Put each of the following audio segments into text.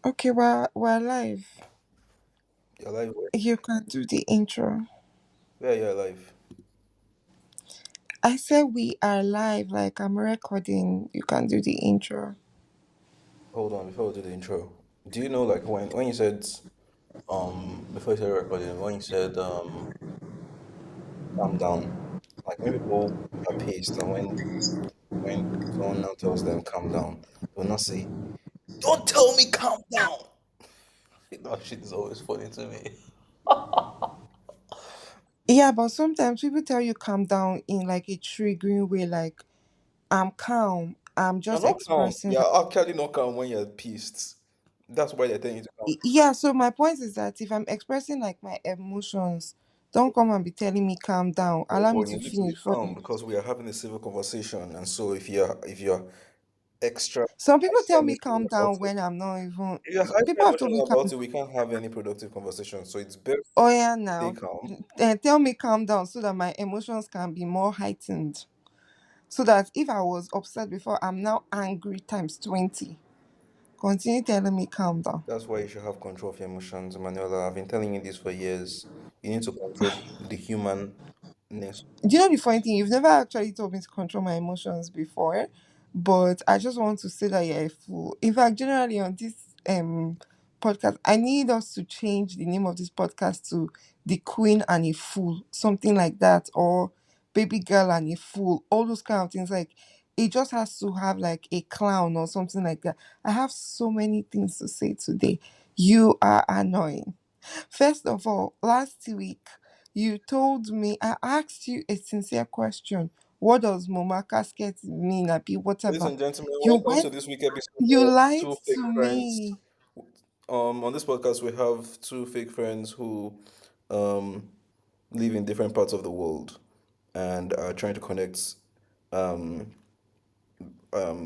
Okay, we're live. You're alive. Where? You can do the intro. Where are you alive? I said we are live, like I'm recording. You can do the intro. Hold on, before we do the intro. Do you know like when you said before you started recording, when you said calm down, like when people are pissed and when someone now tells them calm down, they'll not say, "Don't tell me calm down." That shit is always funny to me. Yeah, but sometimes people tell you calm down in like a triggering way, like I'm calm. I'm You're just not calm. expressing that. You're actually not calm when you're pissed. That's why they're telling you to calm. Yeah, so my point is that if I'm expressing like my emotions, don't come and be telling me calm down. Oh, Allow me but you to need to be finish before calm you. because we are having a civil conversation, and so if you're extra Some people hyper tell me emotional calm about down it. when I'm not even. If you're hyper People have told me emotional about calm. it, we can't have any productive conversation. So it's better Oh yeah, to stay now calm. tell me calm down so that my emotions can be more heightened. So that if I was upset before, I'm now angry times 20. Continue telling me calm down. That's why you should have control of your emotions, Manuela. I've been telling you this for years. You need to control the humanness. Do you know the funny thing? You've never actually told me to control my emotions before, but I just want to say that you're a fool. In fact, generally on this podcast, I need us to change the name of this podcast to "The Queen and a Fool," something like that, or "Baby Girl and a Fool." All those kind of things. Like it just has to have like a clown or something like that. I have so many things to say today. You are annoying. First of all, last week you told me I asked you a sincere question. What does Moma casket mean? Abi Ladies whatever. and gentlemen, You welcome to went. this week episode You of lied Two to Fake Friends. me. On this podcast, we have two fake friends who um, live in different parts of the world and are trying to connect um,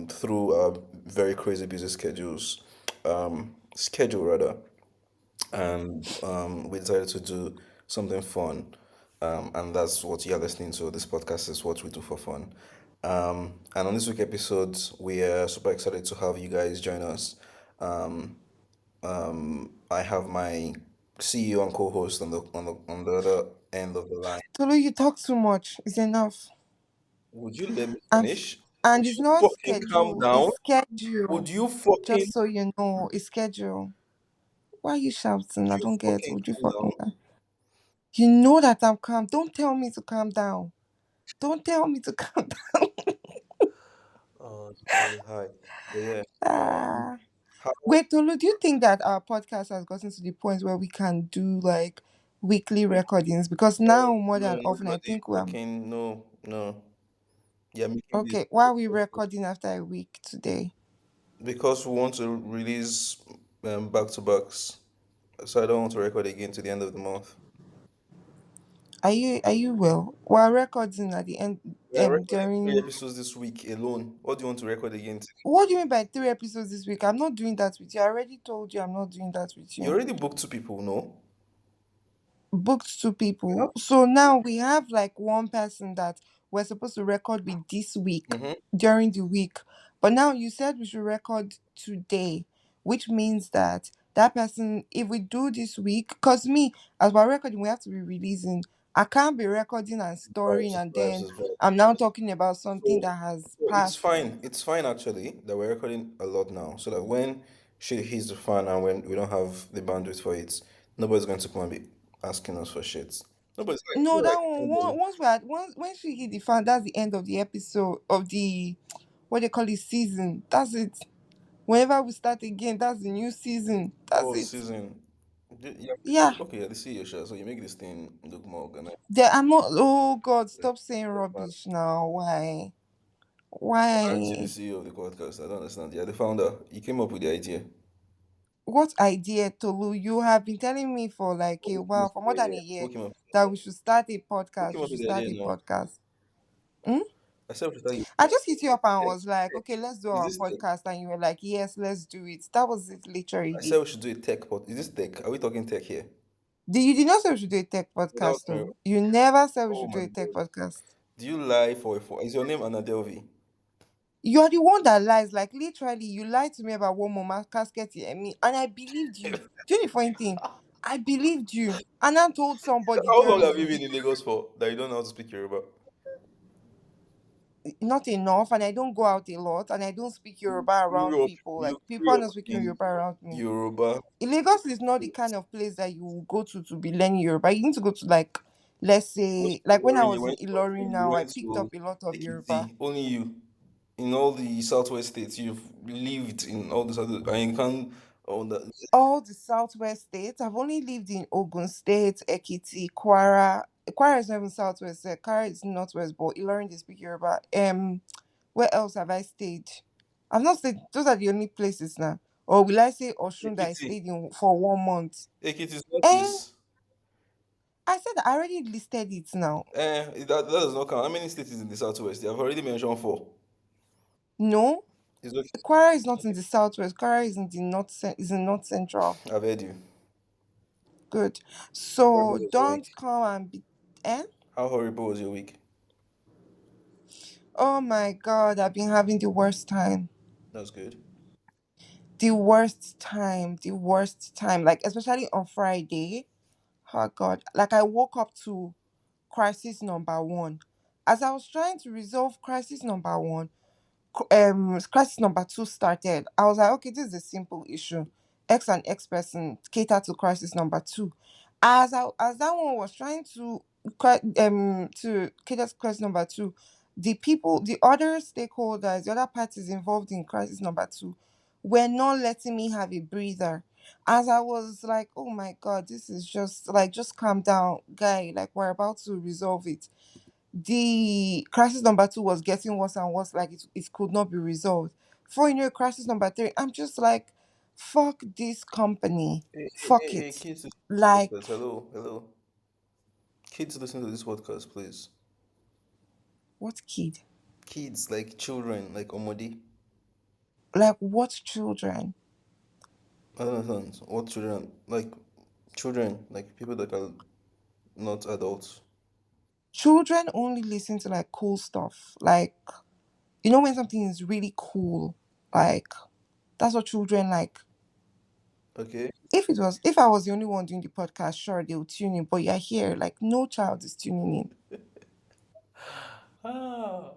through very crazy busy schedule rather, and we decided to do something fun, and that's what you're listening to. This podcast is what we do for fun, and on this week episode, we are super excited to have you guys join us. Um, I have my CEO and co-host on the other end of the line. Tolu, you talk too much. It's enough. Would you let me And finish? and Would it's you not fucking calm schedule. down? It's schedule. Would you Just fucking so you know, it's schedule. Why are you shouting? I would you don't get. fucking Would you calm fucking? down? You know that I'm calm. Don't tell me to calm down. Don't tell me to calm Oh, it's very high. But yeah. down. How Wait, Tolu, do you think that our podcast has gotten to the point where we can do like weekly recordings? Because no, now more no, than often, I nobody think we're fucking no, no. You're making this okay. Why are we recording after a week today? because we want to release back to backs. So I don't want to record again to the end of the month. Are you well? We're recording at the end. We are recording three During episodes this week alone. What do you want to record again? what do you mean by 3 episodes this week? I'm not doing that with you. I already told you I'm not doing that with You you. already booked two people, no? Booked two You have people. So now we have like one person that we're supposed to record with this week mm-hmm. during the week. But now you said we should record today, which means that that person, if we do this week, because me, as we're recording, we have to be releasing. I can't be recording and storing Vibes, and vibes then is vibes. I'm now talking about something So, that has so it's passed. fine. It's fine actually that we're recording a lot now, so that when shit hits the fan and when we don't have the bandwidth for it, nobody's going to come and be asking us for shit. Nobody's No, that like one, nobody. once we had once when she hit the fan, that's the end of the episode of the what they call it season. That's it. Whenever we start again, that's the new season. That's Oh, it. season. Yeah, Yeah. okay, yeah, the CEO show, so you make this thing look more organized. There I'm not oh God, Like, stop saying man, rubbish now. Why? aren't you the Why? CEO of the podcast? I don't understand. You're the founder. You came up with the idea. What idea, Tolu? You have been telling me for like a Who came while, up for with the more than a idea? year, Who came up with the that idea? we should start a Who podcast. came We up should with the start idea a now? podcast. Hmm? I said we should start I just hit you up and tech. was like, okay, let's do Is our this tech? podcast. And you were like, yes, let's do it. That was it I said literally. we should do a tech pod. Is this tech? Are we talking tech here? You did not say we should do a tech Without podcast, me. though. You never said we Oh should do my a tech god. podcast. Do you lie for? Is your name Anna Delvey? You're the one that lies. Like literally, you lied to me about one mama casket in me, and I believed you. Do you know the funny thing? I believed you, and I told somebody How long during have you the been in Lagos for that you don't know how to speak Yoruba? not enough, and I don't go out a lot, and I don't speak Yoruba around people. You Like people are grew up not speaking in Yoruba around me. Yoruba. Lagos is not the kind of place that you will go to be learning Yoruba. You need to go to like, let's say, like when I Ilorin, you was in went to Ilorin you now, I went picked to up a lot of Yoruba. Ekiti. Only you. In all the southwest states, you've lived in all these other and you can't own that. All the southwest states. I've only lived in Ogun State, Ekiti, Kwara. Kwara is not even southwest. Kwara is northwest, but Ilorin they speak Yoruba. Where else have I stayed? I've not stayed. Those are the only places now. Or will I say Oshun that I Ekiti. stayed in for 1 month? Ekiti is not And this. I said I already listed it now. That does not count. How many states is in the southwest? I've already mentioned four. No, It's okay. Kwara is not in the southwest. Kwara is in the north. Is in north central. I've heard you. Good. How So horrible was your don't week? come and be. Eh? How horrible was your week? Oh my God! I've been having the worst time. That's good. The worst time. The worst time. Like especially on Friday. Oh God! Like I woke up to crisis number one. As I was trying to resolve crisis number one, crisis number two started. I was like, okay, this is a simple issue. X and X person cater to crisis number two. As that one was trying to cater to crisis number two, the people, the other stakeholders, the other parties involved in crisis number two, were not letting me have a breather. As I was like, oh my God, this is just like, just calm down, guy. Like we're about to resolve it. The crisis number two was getting worse and worse, like it could not be resolved. For you know, crisis number three, I'm just like, fuck this company, fuck Hey, it. kids, listen to this Like, podcast. Hello, hello. Kids, listen to this podcast, please. what kid? Kids, like children, like Omodi. Like, what children? I don't understand. What children? Like children, like people that are not adults. Children only listen to like cool stuff. Like, you know, when something is really cool, like, that's what children like. Okay. If I was the only one doing the podcast, sure, they would tune in, but you're here, like, no child is tuning in. Ah.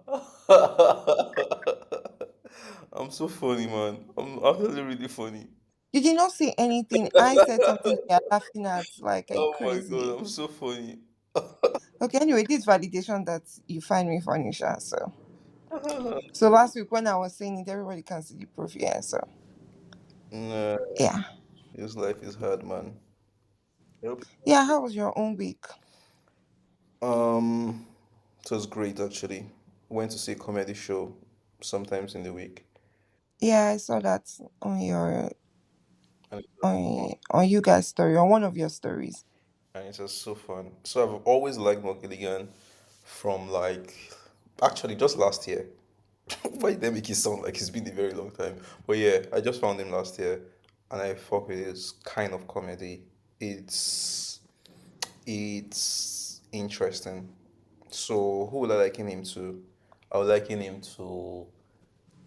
I'm so funny, man. I'm actually really funny. You did not say anything. I said something you're laughing at. Like, are you Oh my crazy? god, I'm so funny. Okay, anyway, this validation that you find me funny, Sha. So last week when I was saying it, everybody can see the proof. Yeah, so Nah, yeah. this life is hard, man. I hope- Yeah, how was your own week? Um, it was great actually. Went to see a comedy show sometimes in the week, Yeah, I saw that on your and it was fun. on you guys' story, on one of your stories. And it was so fun. So I've always liked Gilligan from like actually just last year. Why did they make it sound like it's been a very long time? But yeah, I just found him last year, and I fuck with his kind of comedy. It's it's interesting. So who would I liken him to? I would liken him to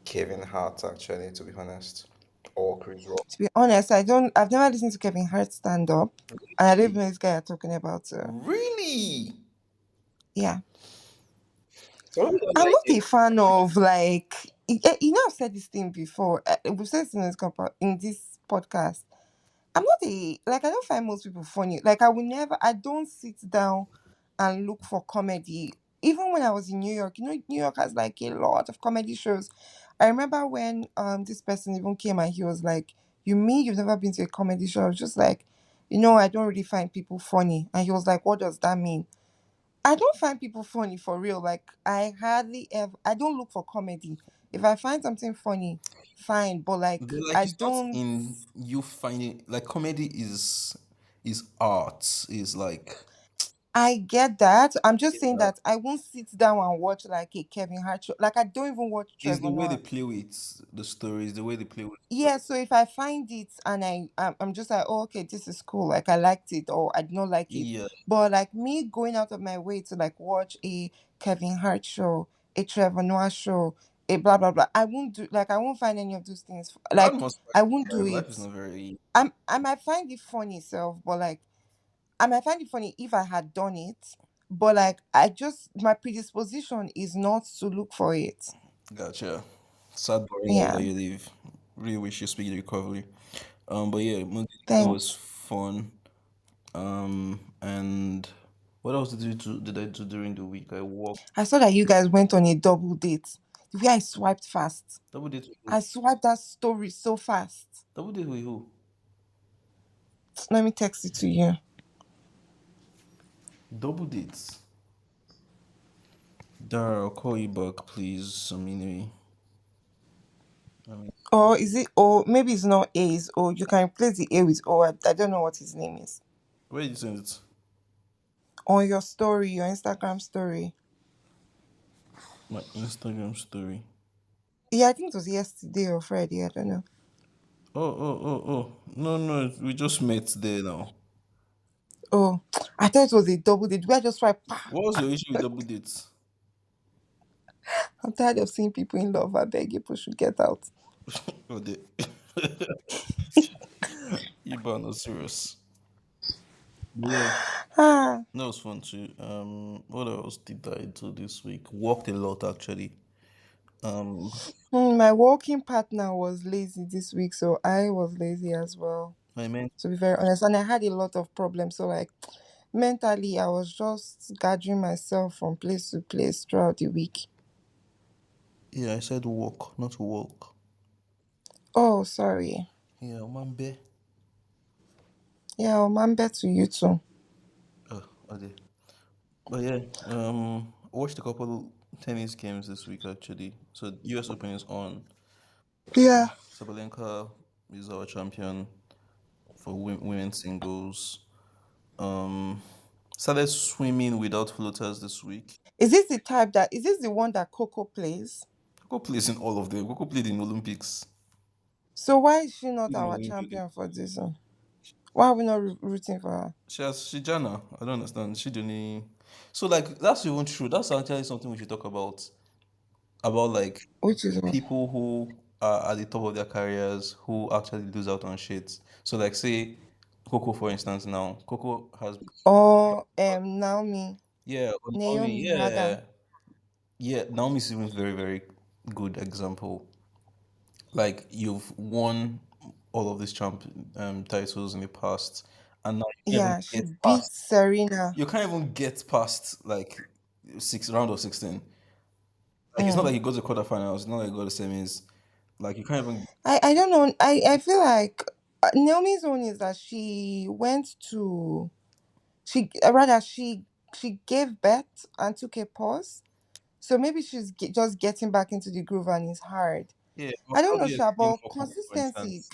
Kevin Hart actually, to be honest, or Chris Rock. To be honest, I've never listened to Kevin Hart stand up, and I don't even Really? know this guy you're talking about. Really? Yeah. Some people don't I'm like not him. a fan of like you know I've said this thing before. We've said this in in this podcast. I'm not a like I don't find most people funny. Like I don't sit down and look for comedy. Even when I was in New York, you know, New York has like a lot of comedy shows. I remember when this person even came and he was like, "You mean you've never been to a comedy show?" I was just like, I don't really find people funny. And he was like, "What does that mean?" I don't find people funny for real. Like I hardly ever I don't look for comedy. If I find something funny, fine. But like But like I it's not don't in you finding like comedy is art is like I get that. I'm just saying yeah. that I won't sit down and watch like a Kevin Hart show. Like I don't even watch It's Trevor the way they Noah. play with the stories, the way they play with Yeah, so if I find it and I'm just like, oh, okay, this is cool. Like I liked it or I did not like it. yeah. But like me going out of my way to like watch a Kevin Hart show, a Trevor Noah show, a blah blah blah. I won't do, like, I won't find any of those things. That Like, must I won't do life it. is not very. I might find it funny self, but like, I might find it funny if I had done it. But like, I just, my predisposition is not to look for it. Gotcha. Sad boring life Yeah. that you live. Really wish you speedy recovery. But yeah, Monday was Thanks. fun. And what else did I do during the week? I walked. I saw that you guys went on a double date. The way I swiped fast. Double date with who? I swiped that story so fast. Double date with who? Let me text it to you. Double dates. Dara, I'll call you back, please. I mean, Or is it O? Maybe it's not A, it's O. You can replace the A with O. I don't know what his name is. where did you send it? On your story, your Instagram story. My Instagram story. Yeah, I think it was yesterday or Friday. I don't know. Oh. No, no, we just met there now. Oh, I thought it was a double date. We just swipe. Pa. What was your issue with double dates? I'm tired of seeing people in love. I beg people should get out. Oh, the Iban was serious. Yeah, Ah, that was fun too. What else did I do this week? Walked a lot actually. Um, my walking partner was lazy this week, so I was lazy as well. I meant, To be very honest, and I had a lot of problems. So like mentally, I was just gathering myself from place to place throughout the week. yeah, I said walk, not walk. Oh, sorry. Yeah, man, be. Yeah, oh, man, bet to you too. Oh, okay. But yeah, I watched a couple tennis games this week actually. So US Open is on. Yeah. Sabalenka is our champion for women's singles. Um, Started swimming without floaters this week. Is this the one that Coco plays? Coco plays in all of them. Coco played in Olympics. So why is she not Played in our Olympics. champion for this one? Why are we not rooting for her? She Jana. I don't understand. She the only. So like that's even true. That's actually something we should talk about. About like Which is what? people who are at the top of their careers who actually lose out on shit. So like say Coco for instance now. Coco has Or Naomi, yeah, Naomi, Naomi rather. yeah. Yeah, Naomi's even very, very good example. Like you've won all of these titles in the past, and now you can't even Yeah, she get beat past. Serena. You can't even get past like six round of 16. Like it's not like Mm. you go to quarterfinals. It's not like you go to semis. Like you can't even. I don't know. I feel like Naomi's own is that she went to rather she gave birth and took a pause. So maybe she's just getting back into the groove and it's hard. Yeah. I don't How know, do you Sha, explain but for Coco, for instance?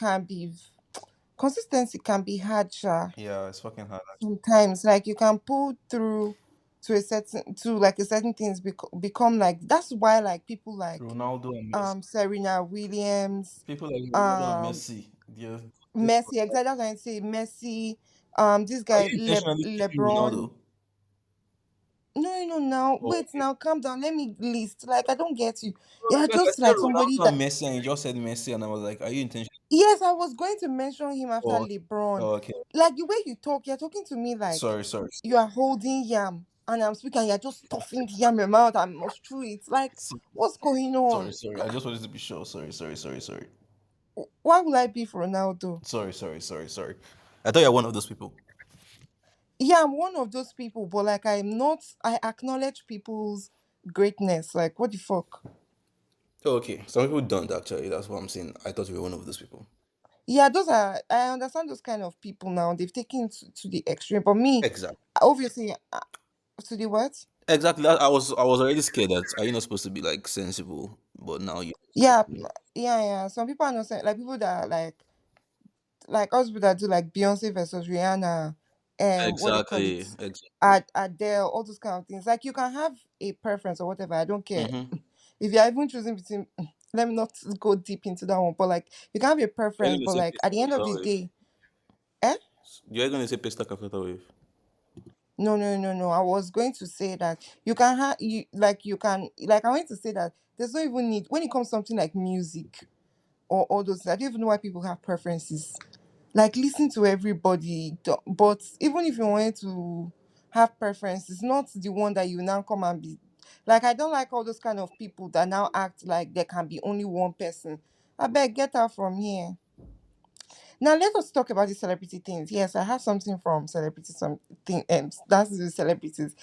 consistency can be hard, Sha. Yeah, it's fucking hard. Sometimes, like, you can pull through to like a certain things become like, that's why like people like Ronaldo and Messi. Serena Williams, People like Ronaldo and um Messi. Messi, exactly, that's what I say, Messi, this Are guy you intentionally picking LeBron. Ronaldo? No, now Oh, wait, okay. now calm down, let me list. Like, I don't get you. You're Because I just said like somebody Ronaldo that, and Messi, and you just said Messi, and I was like, "Are you intentional?" yes, I was going to mention him after Oh, LeBron. oh, okay. Like, the way you talk, you're talking to me like Sorry. you are holding yam and I'm speaking, and you're just stuffing the yam in your mouth and must chew it. Like, So- what's going on? Sorry. I just wanted to be sure. Sorry. Why would I be for Ronaldo? Sorry. I thought you're one of those people. Yeah, I'm one of those people, but like, I'm not, I acknowledge people's greatness. Like, what the fuck? Oh, okay. Some people don't actually. That's what I'm saying. I thought you were one of those people. Yeah, I understand those kind of people now. They've taken it to the extreme. But me, Exactly. obviously, to the what? Exactly. I was already scared that are you not supposed to be like sensible, but now you. Yeah, yeah. Some people are not saying, like, people that are like us people that do like Beyonce versus Rihanna, what they call it, Exactly. Adele, all those kind of things. Like, you can have a preference or whatever. I don't care. Mm-hmm. If you're even choosing between, let me not go deep into that one. But like, you can have a You're preference, gonna but say like pista at the end of capital the wave. day, eh? You're gonna say pista capital wave. No. I was going to say that you can have you like you can like I want to say that there's no even need when it comes to something like music or all those. I don't even know why people have preferences. Like listen to everybody, but even if you wanted to have preferences, not the one that you now come and be like. I don't like all those kind of people that now act like there can be only one person. I beg, get out from here. Now let us talk about the celebrity things. Yes, I have something from celebrity something, that's the celebrities.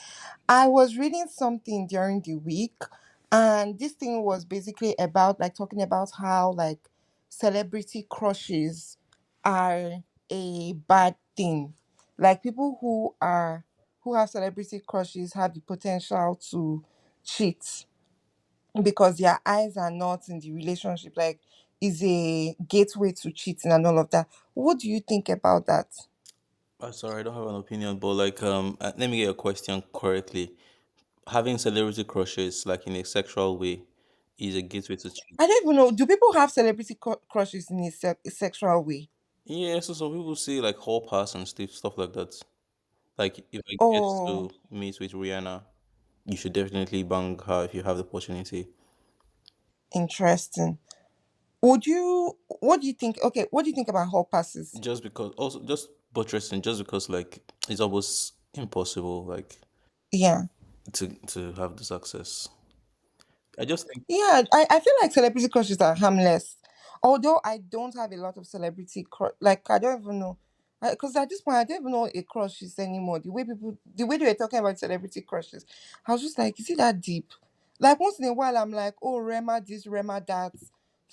I was reading something during the week, and this thing was basically about like talking about how like celebrity crushes are a bad thing. Like people who have celebrity crushes have the potential to cheat because their eyes are not in the relationship. Like is a gateway to cheating and all of that. What do you think about that? Sorry, I don't have an opinion, but like, let me get your question correctly. Having celebrity crushes, like in a sexual way, is a gateway to cheat. I don't even know. Do people have celebrity crushes in a sexual way? Yeah, so some people say like hall pass and stuff like that. Like, if I get Oh, to meet with Rihanna, you should definitely bang her if you have the opportunity. interesting. Would you? What do you think? Okay, what do you think about hall passes? Just because, also just buttressing, just because like it's almost impossible, like Yeah. to have the success. I just think Yeah, I feel like celebrity crushes are harmless. Although I don't have a lot of celebrity like I don't even know, because at this point I don't even know what a crush is anymore. The way they were talking about celebrity crushes, I was just like, is it that deep? Like once in a while, I'm like, oh Rema this, Rema that,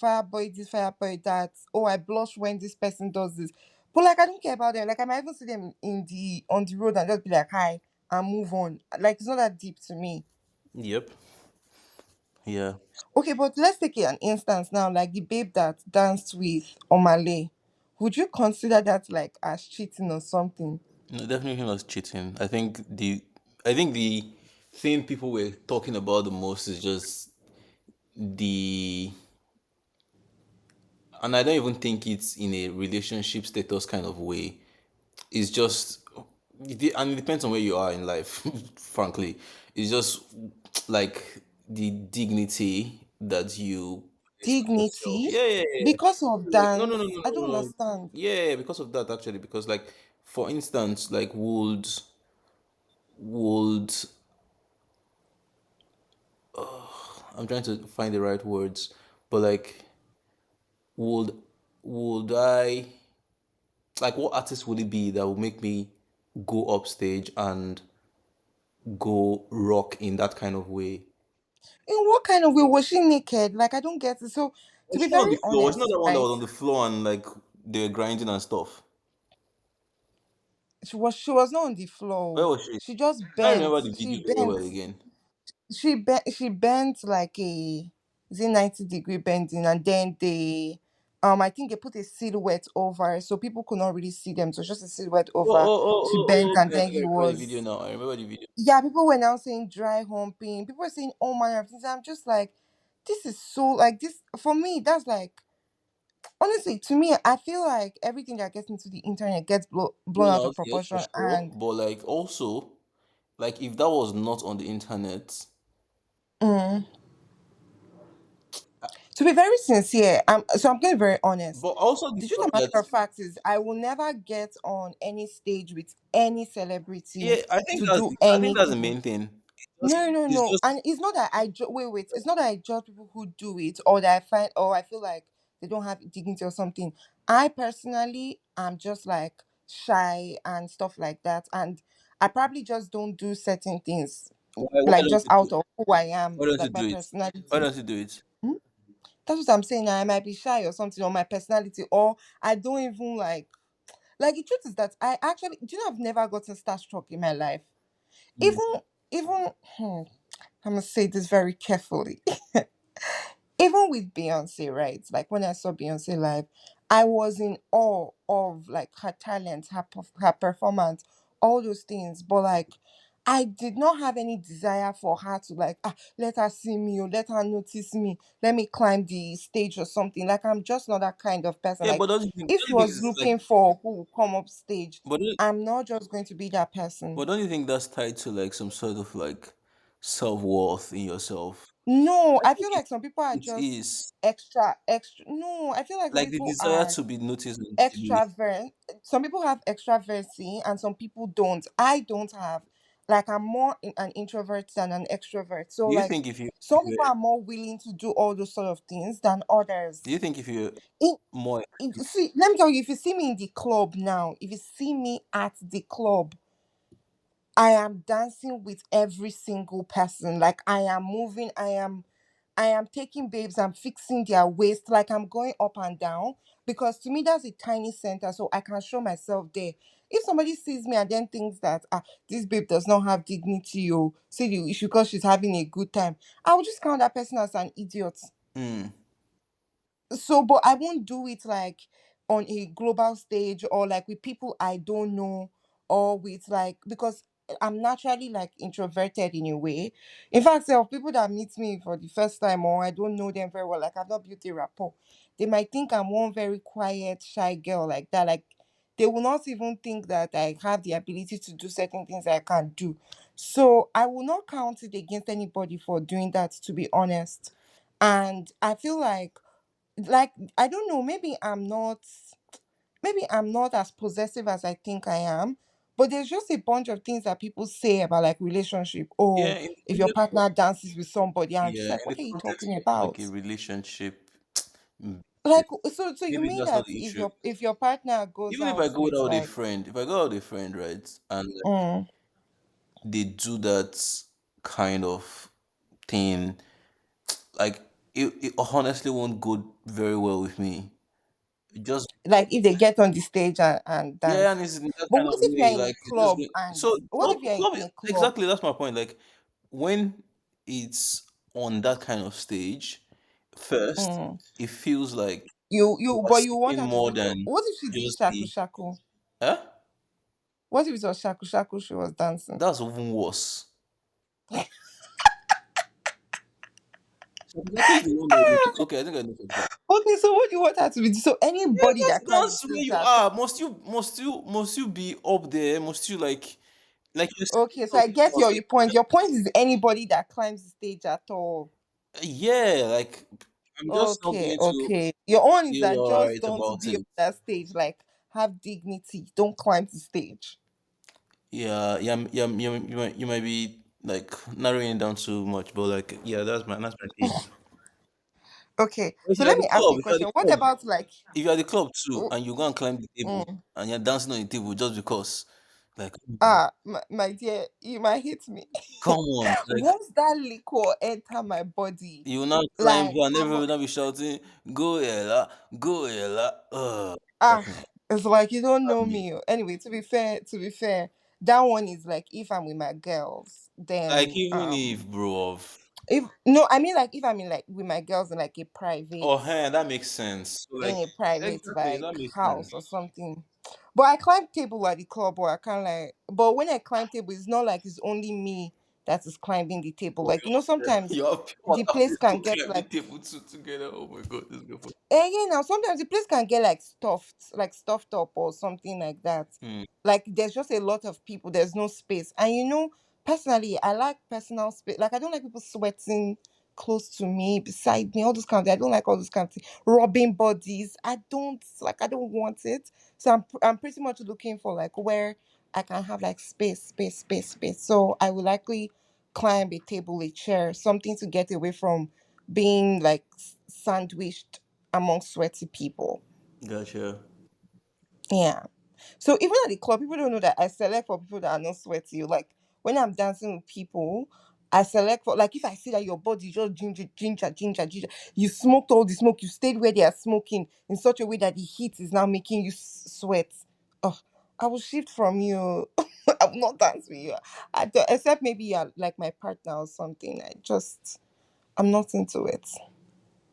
Fireboy this, Fireboy that. Oh, I blush when this person does this, but like I don't care about them. Like I might even see them in the on the road and just be like, hi, and move on. Like it's not that deep to me. yep, yeah. Okay, but let's take an instance now, like the babe that danced with Omale. Would you consider that like as cheating or something? No, definitely not cheating. I think the thing people were talking about the most is just the, and I don't even think it's in a relationship status kind of way. It's just, and it depends on where you are in life. Frankly, it's just like the dignity that you place on yourself. Dignity Yeah, yeah, yeah. because of Like, no, no, no, dance. no, I no, don't no. understand. Yeah, because of that actually. Because like, for instance, like would I'm trying to find the right words, but like, would would I, like, what artist would it be that would make me go up stage and go rock in that kind of way? In what kind of way was she naked? Like I don't get it. So to Was be she not on very the floor? Was she not honest, the one that right? was on the floor and like they were grinding and stuff? She was not on the Where floor. was she? She just I can't bent. remember the She video very bent. well again. She bent like a, is it 90-degree bending, and then they I think they put a silhouette over so people could not really see them, so just a silhouette Oh, over. oh, oh, She oh, bent oh, and okay. I then think I it remember the video was, now. I remember the video. yeah, people were now saying dry humping, people were saying all manner of things. I'm just like, this is so like this for me, that's like, honestly, to me, I feel like everything that gets into the internet gets blown Blown out of out, yes, for proportion. sure. And But like, also, like, if that was not on the internet, mm, to be very sincere, I'm getting very honest. but also the The truth of fact the that, matter of fact is, I will never get on any stage with any celebrity yeah, I think to that's do the, I think that's the anything. main thing. No, no, It's no. just And it's not that wait. It's not that I judge people who do it, or that I find, or I feel like they don't have dignity or something. I personally am just like shy and stuff like that, and I probably just don't do certain things why like don't just you do out it? of who I am, Why don't you like my do it? Why personality. don't you do it? Hmm? That's what I'm saying. I might be shy or something, or my personality, or I don't even like the truth is that I actually, do you know, I've never gotten starstruck in my life. Mm. Even I'm gonna say this very carefully. Even with Beyonce, right? Like when I saw Beyonce live, I was in awe of like her talent, her performance, all those things. But like, I did not have any desire for her to like, let her see me or let her notice me. Let me climb the stage or something. Like I'm just not that kind of person. Yeah, Like but if don't she you think was it's like, looking for who will come up stage, but don't, I'm not just going to be that person. but don't you think that's tied to like some sort of like self worth in yourself? No, I I think feel like some people are it just is extra. No, I feel like some like the people desire are to be noticed and to be. extravert. Some people have extraversi and some people don't. I don't have. Like I'm more an introvert than an extrovert. So Do you like think if some you people are more willing to do all those sort of things than do you others. think if you're It, more see, let me tell you, if you see me in the club now, if you see me at the club, I am dancing with every single person. Like I am moving, I am taking babes, I'm fixing their waist, like I'm going up and down. Because to me that's a tiny center, so I can show myself there. If somebody sees me and then thinks that this babe does not have dignity or say the issue because she's having a good time, I will just count that person as an idiot. mm, So but I won't do it like on a global stage or like with people I don't know, or with like, because I'm naturally like introverted in a way. In fact, there are people that meet me for the first time or I don't know them very well, like I've not built a rapport, they might think I'm one very quiet shy girl like that. Like they will not even think that I have the ability to do certain things I can't do. So I will not count it against anybody for doing that, to be honest. And I feel like I don't know, maybe I'm not as possessive as I think I am. But there's just a bunch of things that people say about like relationship. yeah, Oh, in the if your context of partner dances with somebody, I'm just yeah, like, in the what are you context talking of like about? a relationship, mm, Like, so you maybe mean that's not that the if issue. your partner goes Even if I out go with out with a like friend, if I go out with a friend, right, and like, mm, they do that kind of thing, like it honestly won't go very well with me. Just like if they get on the stage and yeah, dance. and it's in that But kind what of if you're way, in a like it's just club and so what if you're club in is a club? exactly that's my point. Like when it's on that kind of stage, first Mm, it feels like you you are but you want seeking her to more do the, than what if she did just shaku the shaku? huh? What if it was shaku shaku she was dancing? That's even worse. So exactly is the one that okay, I think I know something. Okay, so what do you want her to be? So Yeah, anybody that climbs the that's where stage you at are. Must you be up there? Must you like you're okay, so saying I get your point. Your point is anybody that climbs the stage at all. yeah, like I'm just not Okay, going to okay. Your own is feel that just alright don't about be on it. that stage. Like have dignity. Don't climb the stage. Yeah, yeah, you might be like narrowing it down too much, but like yeah, that's my take. Okay, If so you're let at the me ask club, you a if you're at question. the What club, about like if you're at the club too, oh, and you go and climb the table, mm, and you're dancing on the table just because, like, my dear, you might hit me. come on, like Once that liquor enter my body, you will not climb like and I'm everyone will not be shouting, "Go Ella, go Ella." ah, Fucking it's like you don't know me. me. Anyway, to be fair, that one is like if I'm with my girls, Like then even if, bro, if no, I mean like if I'm in like with my girls in like a private oh, hey, that makes sense. So, like, exactly, like that makes house sense. or something. But I climb table at the club or I can't like but when I climb table it's not like it's only me that is climbing the table. Oh, Like sometimes you have the place can to get climb the like table two together. Oh my god, this is good. yeah, now sometimes the place can get like stuffed up or something like that. Hmm. Like there's just a lot of people, there's no space. And personally, I like personal space. Like I don't like people sweating close to me, beside me, all those kind of things. I don't like all those kind of things. Rubbing bodies. I don't want it. So I'm pretty much looking for like where I can have like space. So I will likely climb a table, a chair, something to get away from being like sandwiched among sweaty people. Gotcha. Yeah. So even at the club, people don't know that I select for people that are not sweaty. Like when I'm dancing with people, I select for like if I see that your body just ginger, you smoked all the smoke, you stayed where they are smoking in such a way that the heat is now making you sweat. Oh, I will shift from you. I will not dance with you. I don't, except maybe you're like my partner or something. I'm not into it.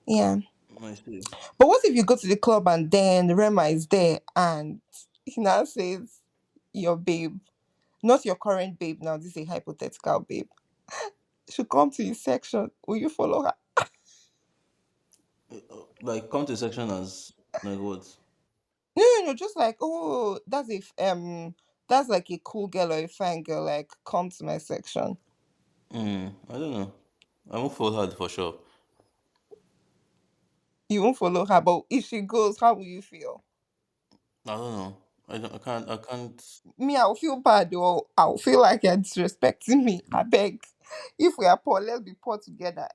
Yeah. I see. But what if you go to the club and then Rema is there and he now says your babe, not your current babe now, this is a hypothetical babe, should come to his section. Will you follow her? Like, come to section as like what? No, just like, oh, that's like a cool girl or a fine girl, like come to my section. I don't know. I won't follow her for sure. You won't follow her, but if she goes, how will you feel? I don't know. I don't. I can't. I can't. Me, I'll feel bad though. I'll feel like you're disrespecting me. I beg. If we are poor, let's be poor together.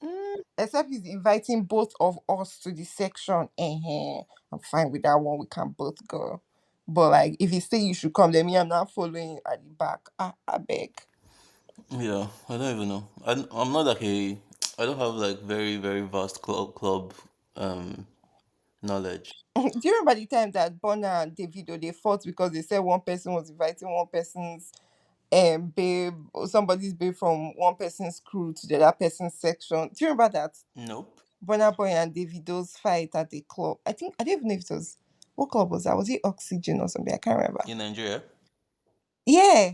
Mm, Except he's inviting both of us to the section. I'm fine with that one. We can both go. But like, if he say you should come, then me, I'm not following at the back. I beg. yeah, I don't even know. I'm not like a. I don't have like very vast club um knowledge. Do you remember the time that Bonner and Davido they fought because they said one person was inviting one person's babe or somebody's babe from one person's crew to the other person's section? Do you remember that? Nope. Bonner Boy and Davido's fight at the club. I think I don't even know if it was what club was that? Was it Oxygen or something? I can't remember. In Nigeria. Yeah.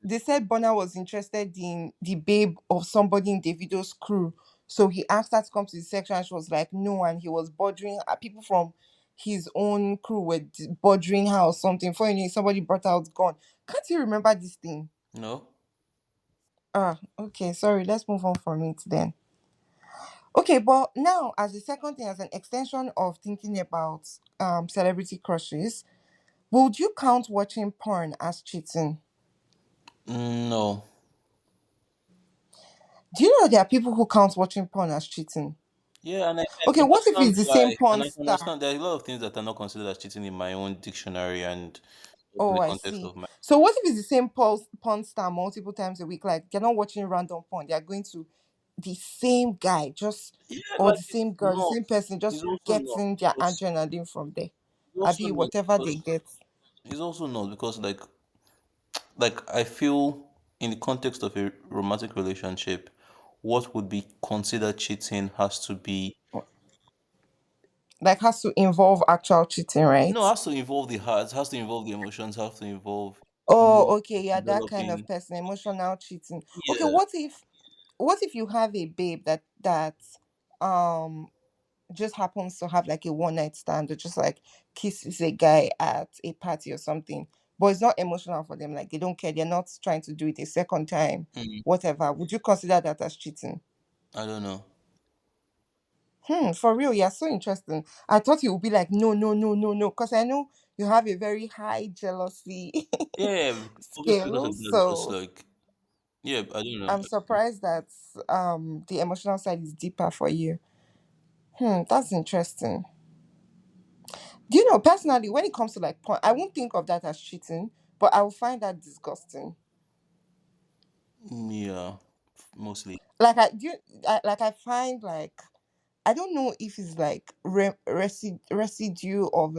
They said Bonner was interested in the babe of somebody in Davido's crew. So he asked her to come to the section and she was like, no. And he was bothering people from his own crew were bothering her or something. For you know, somebody brought out gun. Can't you remember this thing? No. Ah, okay, sorry. Let's move on from it then. Okay, but now as the second thing, as an extension of thinking about celebrity crushes, would you count watching porn as cheating? No. Do you know there are people who count watching porn as cheating? Yeah, and I can Okay, what if understand it's the same why. And porn I can star? understand there are a lot of things that are not considered as cheating in my own dictionary and also Oh, the I context see. of my. So what if it's the same porn star multiple times a week? Like they're not watching random porn, they're going to the same guy, just Yeah, or like the it's same girl, the not. same person, It's just also not getting their because adrenaline from there. it's also Abi, not whatever they because get. it's also not because like I feel in the context of a romantic relationship, what would be considered cheating has to be Like has to involve actual cheating, right? no, it has to involve the heart, has to involve the emotions, has to involve you Oh, okay, yeah, that kind of developing. person, emotional cheating. Okay, Yeah. what if you have a babe that um just happens to have like a one night stand or just like kisses a guy at a party or something, but it's not emotional for them, like they don't care, they're not trying to do it a second time, Mm, whatever, would you consider that as cheating? I don't know. For real, yeah, so interesting. I thought you would be like, no, no, no, no, no, because I know you have a very high jealousy Yeah, obviously because scale, of that, because so like yeah, I don't know. I'm surprised that the emotional side is deeper for you. That's interesting. Do you know, personally, when it comes to like porn, I won't think of that as cheating, but I will find that disgusting. Yeah, mostly. Like like I find like I don't know if it's like residue of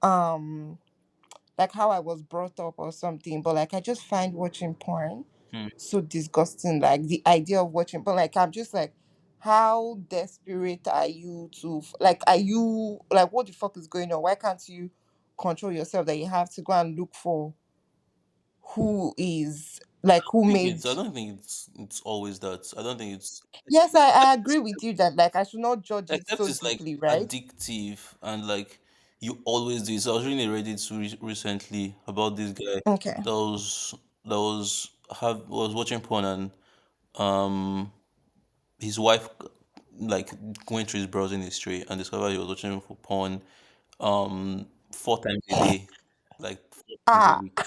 um like how I was brought up or something, but like I just find watching porn Hmm. so disgusting. Like the idea of watching, but like I'm just like, how desperate are you to like? Are you like what the fuck is going on? Why can't you control yourself that you have to go and look for who is like who made? I don't think it's always that. I don't think it's Yes, I agree with you that like I should not judge it except so it's like deeply, right? addictive and like you always do it. So I was reading a Reddit recently about this guy Okay. was watching porn and um his wife like went through his browsing history and discovered he was watching for porn 4 times a day, like 4 times a Ah, week.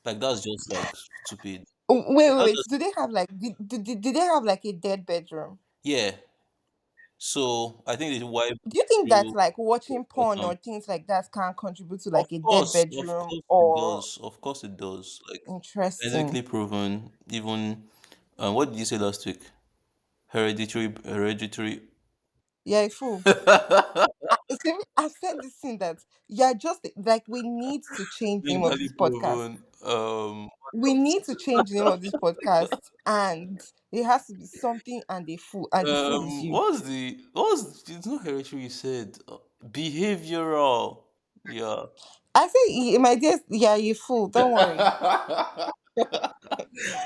Like that's just like stupid. wait. That's Do they have like do they have like a dead bedroom? yeah. So I think the wife Do you think that feel like watching for porn some. or things like that can contribute to Of like a dead course, of bedroom course it or does. Of course it does. Like interesting? scientifically proven. Even what did you say last week? Hereditary. Yeah, fool. See, I've said this thing that yeah, just like we need to change the name of Clinically this podcast. proven. We need to change the name of this podcast, and it has to be something and the fool is you. It's not hereditary. You said behavioral. Yeah. I say, my dear, yeah, you fool. Don't worry.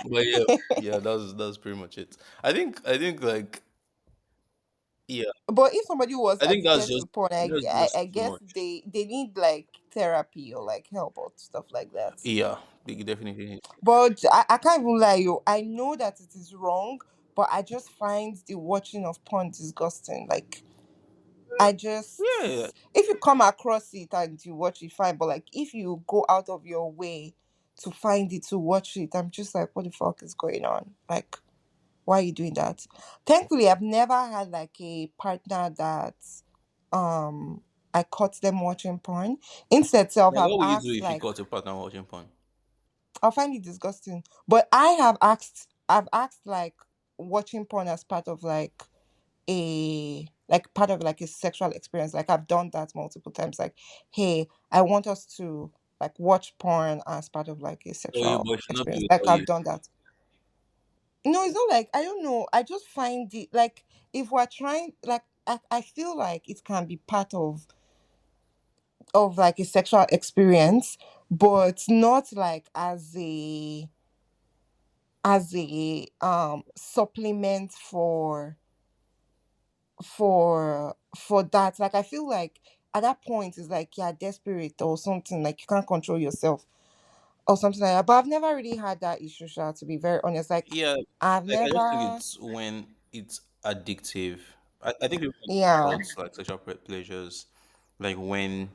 But yeah, yeah, that's pretty much it. I think like Yeah, But if somebody was I think addicted to porn, that's just I too guess much. they need like therapy or like help or stuff like that. Yeah, they definitely. But I can't even lie you. I know that it is wrong, but I just find the watching of porn disgusting. Like I Yeah, just, if you come across it and you watch it, fine. But like if you go out of your way to find it to watch it, I'm just like, what the fuck is going on? Like, why are you doing that? Thankfully, I've never had like a partner that um I caught them watching porn. Instead, self, like I've what would you do asked if you like, caught your partner watching porn? I'll find it disgusting. But I've asked like watching porn as part of like part of like a sexual experience. Like I've done that multiple times. Like, hey, I want us to like watch porn as part of like a For you, sexual but it should not be experience. Like without I've you. done that. No, it's not like I don't know. I just find it like if we're trying like I feel like it can be part of like a sexual experience, but not like as a supplement for that. Like I feel like at that point it's like you're desperate or something, like you can't control yourself or something like that. But I've never really had that issue, Sha, to be very honest. Like Yeah, I've like I just think never. it's when it's addictive. I think people Yeah, about like sexual pleasures, like when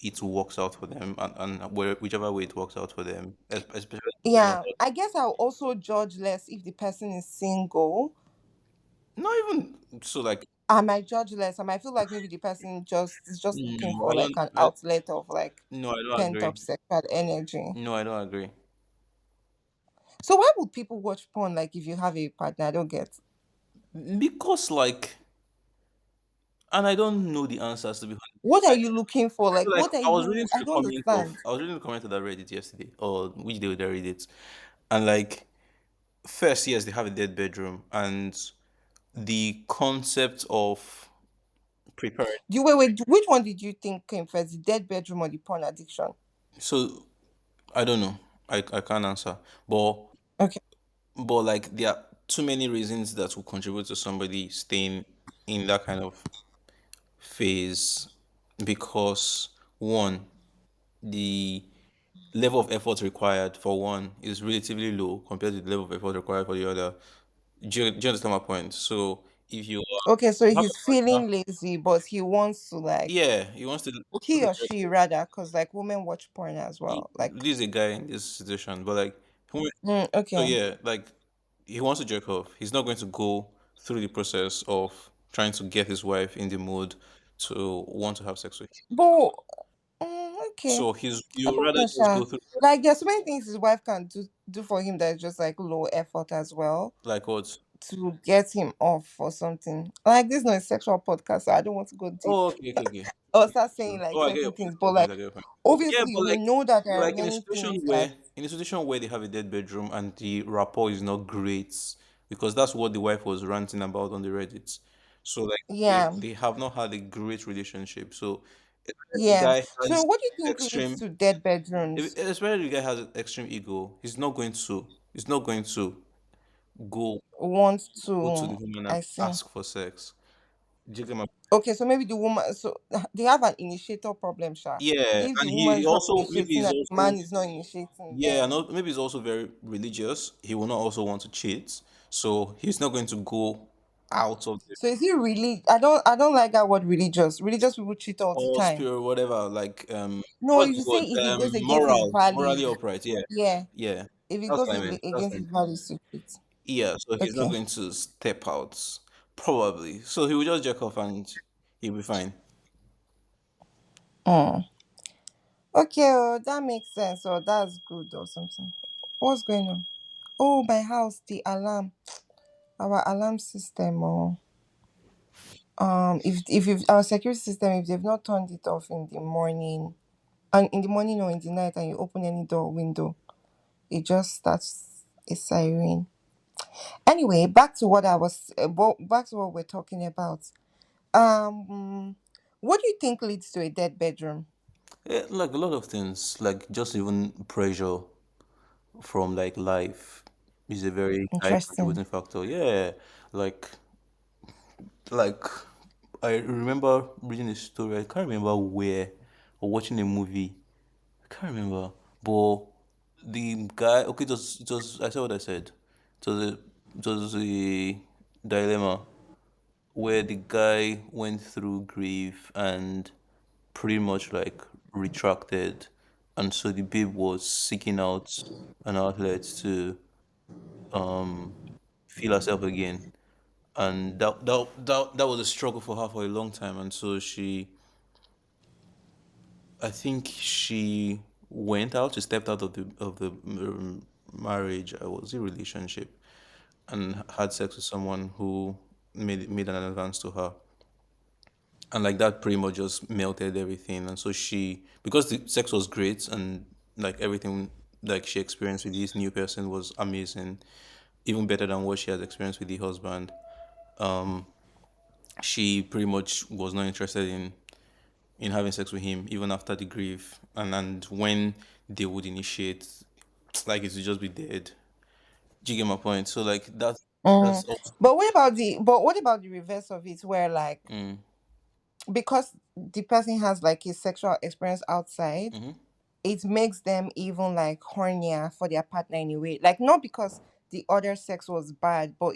it works out for them, and whichever way it works out for them, especially you know, yeah, I guess I'll also judge less if the person is single. not even so like I might judge less. I might feel like maybe the person just is just looking no, for I like don't. an outlet of like No, I don't pent agree. up sexual energy. No, I don't agree. So why would people watch porn like if you have a partner? I don't get. Because like, and I don't know the answers to be honest. What are I, you looking for? so Like like what are I was reading you? I through the don't comments of understand. I was reading the comment of that Reddit yesterday, or which day did I read it? And like first, yes, they have a dead bedroom, and the concept of preparing. You wait. Which one did you think came first, the dead bedroom or the porn addiction? So I don't know. I can't answer. But Okay. like there are too many reasons that will contribute to somebody staying in that kind of phase because one, the level of effort required for one is relatively low compared to the level of effort required for the other. Do you understand my point? So if Okay. So you have he's a partner, feeling lazy, but he wants to like yeah, he wants to he or she rather, because like women watch porn as well. Like, this is a guy in this situation, but like, so okay. yeah, like he wants to jerk off. He's not going to go through the process of trying to get his wife in the mood to want to have sex with him. But okay. So I you don't rather know, just Sha. go through Like there's so many things his wife can do for him that is just like low effort as well like what? to get him off or something. Like this is not a sexual podcast, so I don't want to go deep Oh, okay, okay, okay. or start saying like Oh, I get certain your point. things. I get But your point. I like get your point. Yeah, obviously but we know that there are like many things that in a situation where they have a dead bedroom and the rapport is not great, because that's what the wife was ranting about on the Reddit. So like yeah. they have not had a great relationship. So the Yeah. guy So has what do you think leads extreme, to dead bedrooms? especially the guy has extreme ego. He's not going to go Want to the to woman and I see. ask for sex. Do you get my Okay, so maybe the woman, so they have an initiator problem, Sha. Yeah, If the and woman he is not also maybe initiating he's and the man also is not initiating, yeah, then and maybe he's also very religious. He will not also want to cheat, so he's not going to go out of the so is he really? I don't like that word religious. Religious people cheat all the all time. spirit, whatever. Like No, what's if the you say word? if it goes against his Moral, values, morally upright. Yeah, yeah. yeah. If it That's goes what I meant. That's against what I his meant. values to cheat. Yeah, so he's not Okay. going to step out probably. So he will just jerk off and he'll be fine. Mm. Okay, that makes sense. Or that's good or something. What's going on? Oh, my house, the alarm, our alarm system. Oh. If our security system, if they've not turned it off in the morning, and in the morning or in the night, and you open any door or window, it just starts a siren. Anyway, back to what we're talking about. What do you think leads to a dead bedroom? Yeah, like a lot of things, like just even pressure from like life is a very high Interesting. contributing factor. Yeah, like like I remember reading a story. I can't remember where or watching a movie. I can't remember, but the guy. Okay, it was. I said what I said. It was a dilemma where the guy went through grief and pretty much like retracted, and so the babe was seeking out an outlet to um feel herself again, and that was a struggle for her for a long time, and so I think she went out, she stepped out of the marriage, was a relationship, and had sex with someone who made an advance to her, and like that pretty much just melted everything. And so she, because the sex was great and like everything like she experienced with this new person was amazing, even better than what she had experienced with the husband. She pretty much was not interested in having sex with him even after the grief, and when they would initiate, like it would just be dead. Do you get my point? So like Mm. that's also. But what about the reverse of it, where like Mm, because the person has like a sexual experience outside, mm-hmm. it makes them even like hornier for their partner in a way. Like not because the other sex was bad, but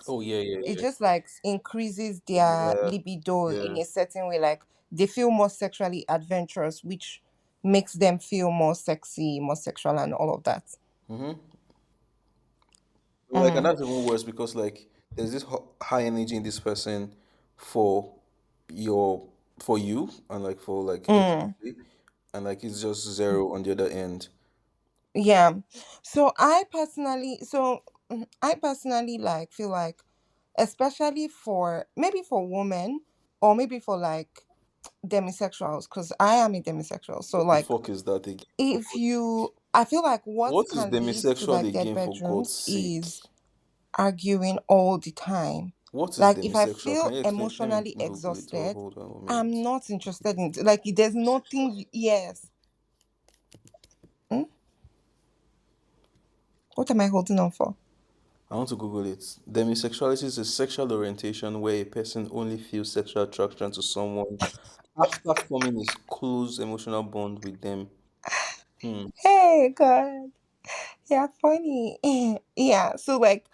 Oh yeah, yeah, it yeah, just like increases their yeah, libido in yeah. a certain way. Like they feel more sexually adventurous, which makes them feel more sexy, more sexual, and all of that. Mm-hmm. Like, and Mm. that's even worse because like there's this high energy in this person for your for you and like for like Mm. intimacy, and like it's just zero on the other end. Yeah. I personally like feel like, especially for maybe for women or maybe for like demisexuals, because I am a demisexual. So What the like, fuck is that again? For if God's you, I feel like what What is can lead to demisexual like dead again, for God's bedrooms is sake? arguing all the time. What is Like if I demisexual? feel Can you explain? Let me emotionally Google it. Oh, exhausted, hold on a I'm minute. not interested in like there's nothing. Yes. Hmm? What am I holding on for? I want to Google it. Demisexuality is a sexual orientation where a person only feels sexual attraction to someone after forming a close emotional bond with them. Hmm. Hey God. Yeah, funny. Yeah. So like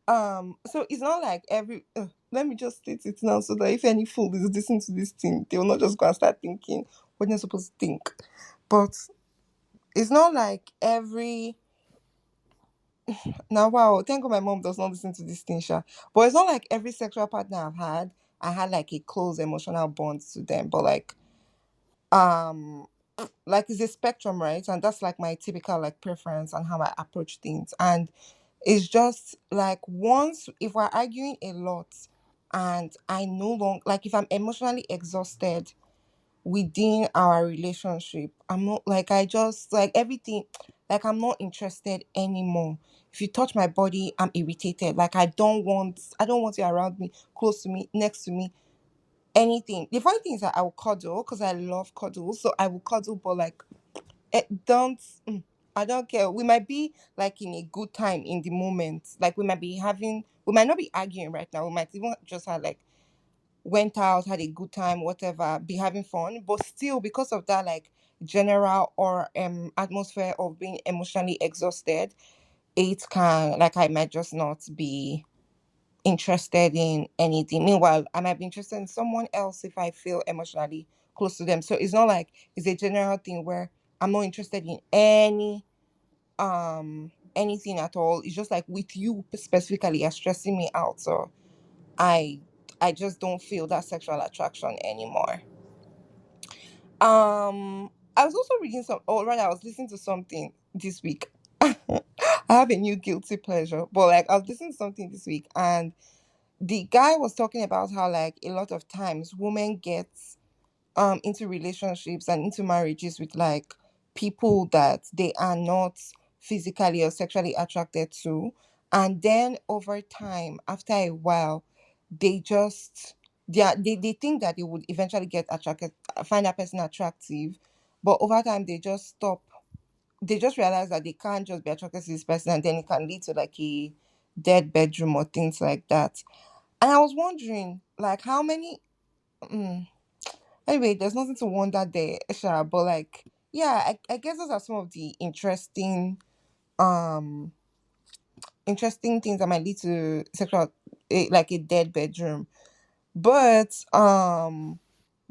so it's not like every let me just state it now so that if any fool is listening to this thing, they will not just go and start thinking what they're supposed to think. But it's not like every now wow, thank God my mom does not listen to this thing, Sha. But it's not like every sexual partner I had like a close emotional bond to them. But um like it's a spectrum, right? And that's like my typical like preference and how I approach things. And it's just like once if we're arguing a lot and I no longer like if I'm emotionally exhausted within our relationship, I'm not like I just like everything like I'm not interested anymore. If you touch my body, I'm irritated. Like I don't want you around me, close to me, next to me, anything. The funny thing is that I will cuddle because I love cuddle. So I will cuddle, but like don't I don't care. We might be like in a good time in the moment. Like we might not be arguing right now. We might even just have like went out, had a good time, whatever, be having fun. But still, because of that like general or atmosphere of being emotionally exhausted, it can like I might just not be interested in anything. Meanwhile, I might be interested in someone else if I feel emotionally close to them. So it's not like it's a general thing where I'm not interested in anything at all. It's just like with you specifically, you're stressing me out. So I I just don't feel that sexual attraction anymore. I was also reading some or rather I was listening to something this week. I have a new guilty pleasure, but like I was listening to something this week and the guy was talking about how like a lot of times women get into relationships and into marriages with like people that they are not physically or sexually attracted to, and then over time after a while they just they think that they would eventually get attracted, find that person attractive, but over time they just stop, they just realize that they can't just be attracted to this person, and then it can lead to like a dead bedroom or things like that. And I was wondering, like, how many. Mm, anyway, there's nothing to wonder there, Sha, but like, yeah, I guess those are some of the um, interesting things that might lead to sexual, like a dead bedroom. But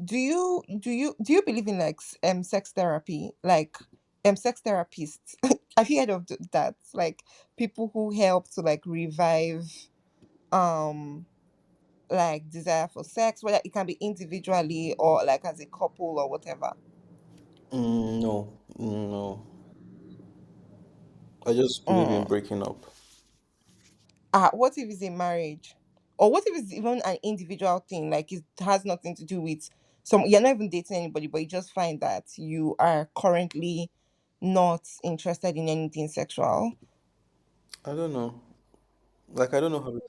do you believe in like sex therapy, like sex therapists? Have you heard of that? Like people who help to like revive um like desire for sex, whether it can be individually or like as a couple or whatever. No, no. I just believe in Mm. breaking up. What if it's a marriage? Or what if it's even an individual thing? Like it has nothing to do with some, you're not even dating anybody, but you just find that you are currently not interested in anything sexual. I don't know. Like I don't know how to.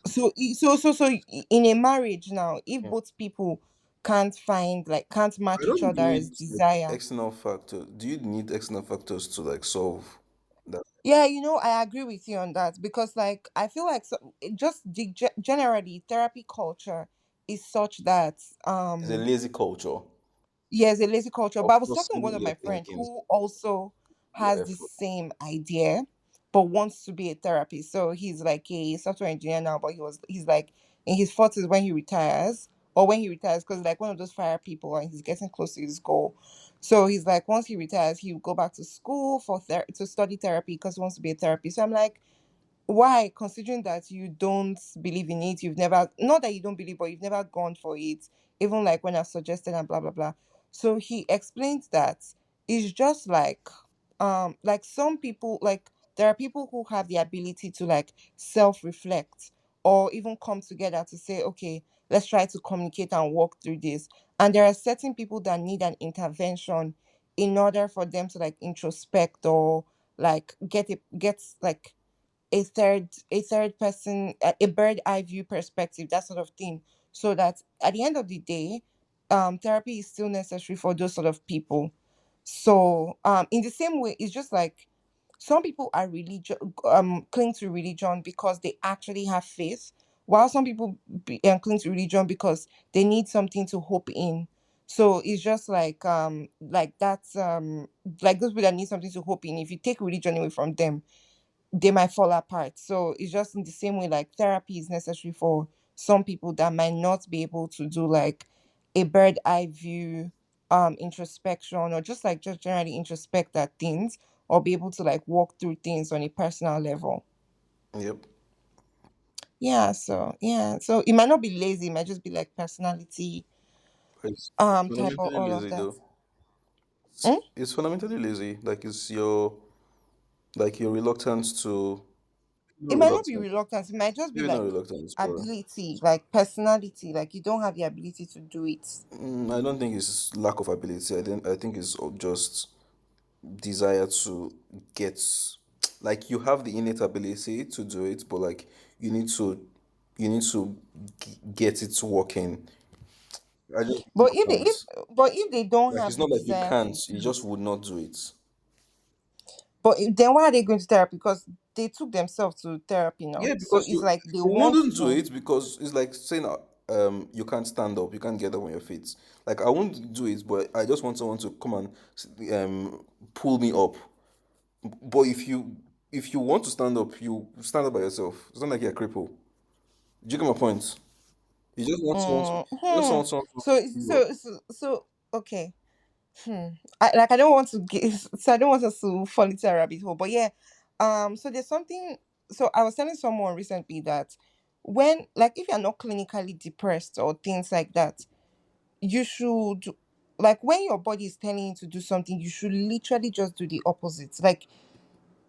In a marriage now, if both people can't find, like can't I match each don't other's need like desire. external factors. Do you need external factors to like solve that? Yeah, I agree with you on that because, like, I feel like generally therapy culture is such that It's a lazy culture. yes, a lazy culture. Of But I was talking to one forcing of your my friend thinking, who also your has the effort. same idea, but wants to be a therapist. So he's like a software engineer now, but he's like in his forties when he retires, or when he retires, because like one of those fire people, and he's getting close to his goal. So he's like, once he retires, he'll go back to school to study therapy because he wants to be a therapist. So I'm like, why, considering that you don't believe in it, you've never, not that you don't believe, but you've never gone for it, even like when I've suggested and blah blah blah. So he explains that it's just like some people, like there are people who have the ability to like self-reflect or even come together to say, okay, let's try to communicate and walk through this. And there are certain people that need an intervention in order for them to like introspect or like get like a third person, a bird eye view perspective, that sort of thing, so that at the end of the day, therapy is still necessary for those sort of people. So in the same way, it's just like some people are religion cling to religion because they actually have faith, while some people cling to religion because they need something to hope in. So it's just like that's like those people that need something to hope in, if you take religion away from them, they might fall apart. So it's just in the same way, like therapy is necessary for some people that might not be able to do like a bird eye view introspection, or just generally introspect at things, or be able to like walk through things on a personal level. Yep. So it might not be lazy, it might just be like personality It's type or fundamentally all of lazy that. though. Mm? It's fundamentally lazy. Like your reluctance to not It might not be reluctance. reluctance, it might just be Maybe not like reluctance, but ability, like personality, like you don't have the ability to do it. I don't think it's lack of ability. I think it's just desire to get like you have the innate ability to do it, but like you need to you need to get it working. I just But if they don't like have it's the not like you desire to can't, you do just it, would not do it. then why are they going to therapy? Because they took themselves to therapy now. Yeah, So because it's like they you want wouldn't do to. it because it's like saying you can't stand up, you can't get up on your feet. Like I won't do it, but I just want someone to come and pull me up. But if you want to stand up, you stand up by yourself. It's not like you're a cripple. Do you get my point? You just want someone to you just Hmm. want someone to So pull you up. okay. I don't want to get so I don't want us to fall into a rabbit hole. But yeah, so there's something. So I was telling someone recently that when, like, if you're not clinically depressed or things like that, you should, like, when your body is telling you to do something, you should literally just do the opposite. Like,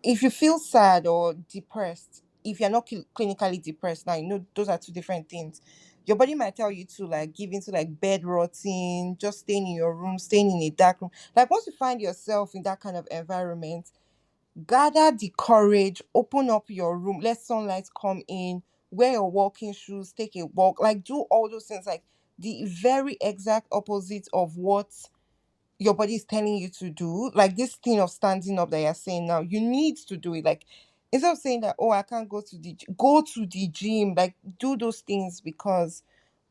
if you feel sad or depressed, if you're not clinically depressed, now you know those are two different things. Your body might tell you to like give into like bed rotting, just staying in your room, staying in a dark room. Like once you find yourself in that kind of environment, gather the courage, open up your room, let sunlight come in, wear your walking shoes, take a walk, like do all those things, like the very exact opposite of what your body is telling you to do. Like this thing of standing up that you're saying now, you need to do it. Like instead of saying that, oh, I can't go to go to the gym, like do those things, because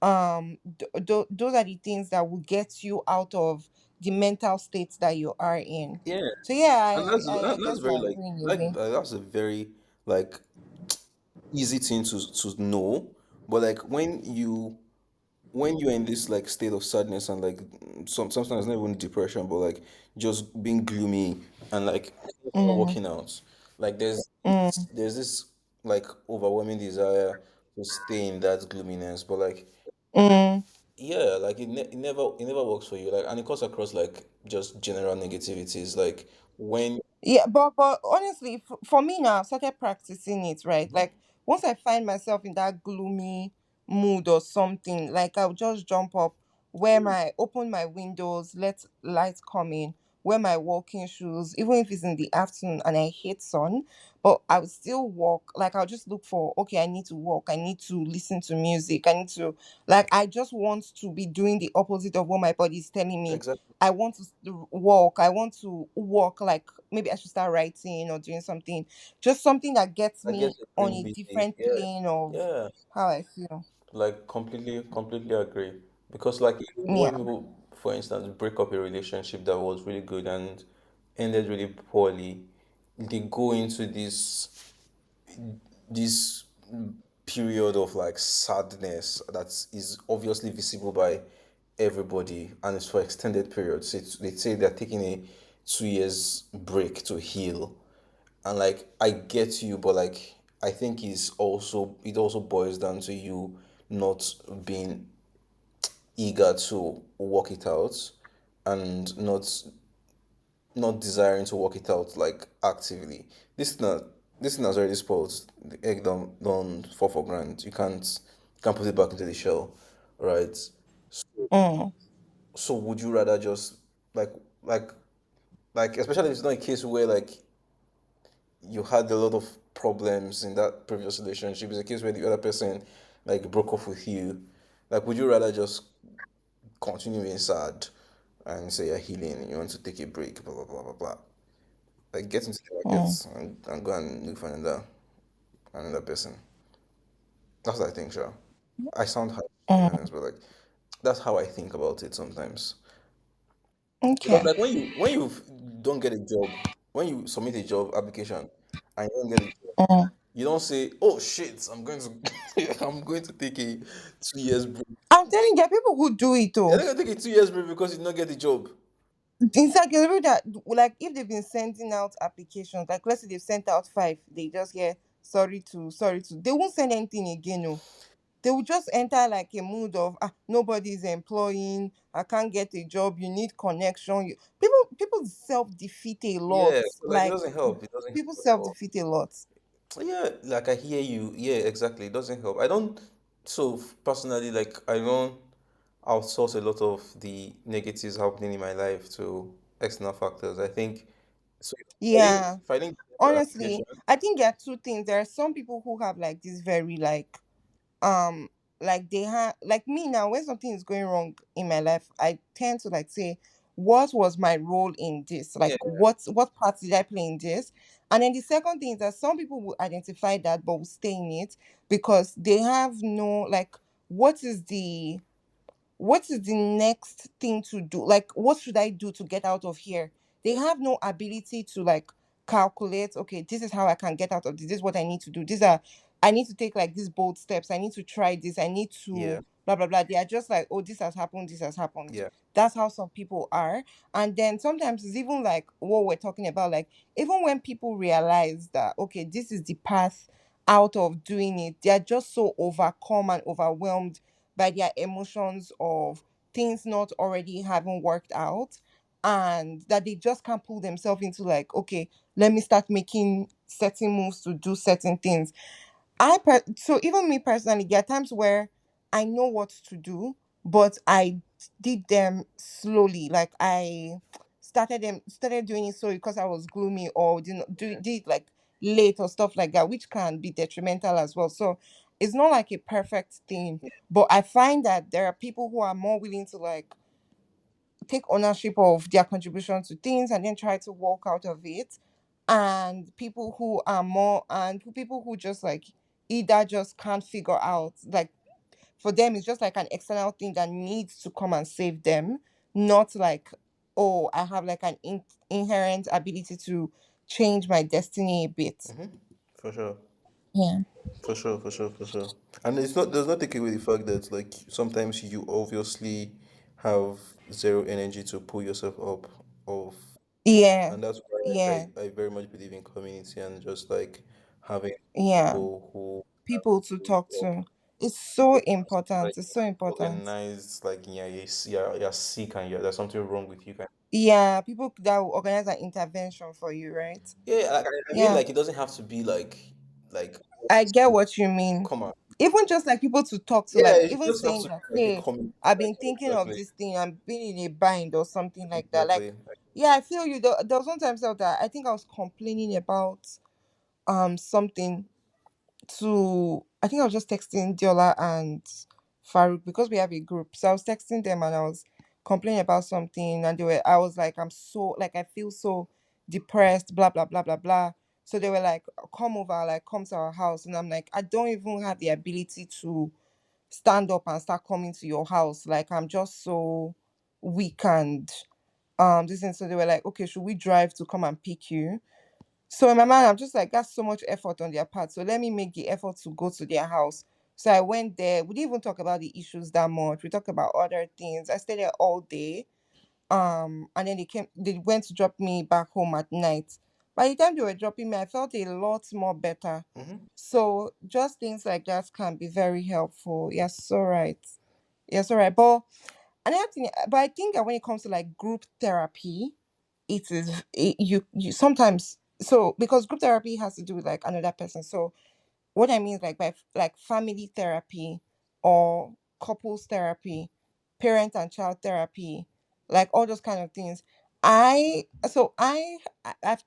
those are the things that will get you out of the mental state that you are in. Yeah, So yeah, and I that's guess very I agree in a like way. that's a very like easy thing to know. But like when you're in this like state of sadness and like sometimes not even depression, but like just being gloomy and like not Mm, working out, like mm, there's this like overwhelming desire to stay in that gloominess, but like mm. yeah, like it never works for you. Like, and it cuts across like just general negativities. Like when Yeah, but honestly, for me now, I've started practicing it, right? Like once I find myself in that gloomy mood or something, like I'll just jump up, open my windows, let light come in, wear my walking shoes, even if it's in the afternoon and I hate sun, but I would still walk. Like I'll just look for, okay, I need to walk, I need to listen to music, I need to, like, I just want to be doing the opposite of what my body is telling me. exactly, I want to walk. I want to walk. Like maybe I should start writing or doing something, just something that gets I guess me your on brain a busy. different Yeah, plane of yeah. how I feel. Like completely agree. Because like even when Yeah. people, for instance, break up a relationship that was really good and ended really poorly, they go into this period of like sadness that is obviously visible by everybody and it's for extended periods. They say they're taking a 2 years break to heal. And like I get you, but like I think it also boils down to you not being eager to work it out and not desiring to work it out like actively. This thing has already spoiled. The egg don't fall for grand. You can't put it back into the shell, right? Mm, So would you rather just like like especially if it's not a case where like you had a lot of problems in that previous relationship. It's a case where the other person like broke off with you. Like, would you rather just continue being sad and say you're healing, you want to take a break, blah blah blah blah blah. Like get into the mm, market and go and look for another person. That's what I think, sure. I sound hard to be mm. honest, but like that's how I think about it sometimes. Because Okay. like when you don't get a job, when you submit a job application and you don't get a job, Mm. you don't say, "Oh shit, I'm going to I'm going to take a 2 years break." I'm telling you, there are people who do it You're though. not gonna take a 2 years break because you did not get the job. In fact, there are people that, like, if they've been sending out applications, like let's say they've sent out five, they just get sorry to, they won't send anything again. No, they will just enter like a mood of, nobody's employing, I can't get a job, you need connection. People self defeat a lot. Yeah, so like it Like doesn't help. It doesn't people help at self all. defeat a lot. Yeah, like I hear you. Yeah, exactly. It doesn't help. I don't. So personally, like I don't outsource a lot of the negatives happening in my life to external factors. I think so. Yeah, If I didn't get the honestly, application, I think there are two things. There are some people who have like this very um like they have, like me now, when something is going wrong in my life, I tend to like say, what was my role in this, like yeah, what part did I play in this. And then the second thing is that some people will identify that but will stay in it because they have no, like, what is the what is the next thing to do, like what should I do to get out of here. They have no ability to like calculate, okay, this is how I can get out of this is what I need to do, these are, I need to take like these bold steps, I need to try this, I need yeah, to blah blah blah. They are just like, oh, this has happened. yeah, That's how some people are. And then sometimes it's even like what we're talking about, like even when people realize that, okay, this is the path out of doing it, they are just so overcome and overwhelmed by their emotions of things not already having worked out, and that they just can't pull themselves into like, okay, let me start making certain moves to do certain things. So even me personally, there are times where I know what to do, but I did them slowly. Like I started doing it slowly because I was gloomy, or did it like late or stuff like that, which can be detrimental as well. So it's not like a perfect thing, but I find that there are people who are more willing to like take ownership of their contribution to things and then try to walk out of it. and people who are more, and people who just like either just can't figure out, like for them it's just like an external thing that needs to come and save them, not like, oh, I have like an inherent ability to change my destiny a bit. Hmm. For sure. Yeah. For sure, for sure, for sure. And it's not does not take away the fact that like sometimes you obviously have zero energy to pull yourself up of, Yeah. and that's why Yeah. I very much believe in community and just like having Yeah. people who can People to pull you talk up. to. It's so Like important. It's so important. organized, like yeah, you're sick and there's something wrong with you. Yeah, people that will organize an intervention for you, right? Yeah, I mean Yeah, like it doesn't have to be like I get what you mean. come on. Even just like people to talk to, Yeah, like it even just has saying to that, be like a hey, community. I've Like been thinking of exactly, this thing, I'm being in a bind or something like that. Like, exactly. yeah, I feel you. There was one time that I think I was complaining about something to, I think I was just texting Diola and Farouk because we have a group. So I was texting them and I was complaining about something, and I was like, I'm so like I feel so depressed, blah blah blah blah blah. So they were like, come over, like come to our house. And I'm like, I don't even have the ability to stand up and start coming to your house. Like I'm just so weak and this. And so they were like, okay, should we drive to come and pick you? So in my mind, I'm just like, that's so much effort on their part. So let me make the effort to go to their house. So I went there. We didn't even talk about the issues that much. We talked about other things. I stayed there all day. And then they went to drop me back home at night. By the time they were dropping me, I felt a lot more better. Hmm. So just things like that can be very helpful. You're so right. You're so right. But another thing, but I think that when it comes to like group therapy, you sometimes, so because group therapy has to do with like another person. So what I mean is like by like family therapy or couples therapy, parent and child therapy, like all those kind of things. I've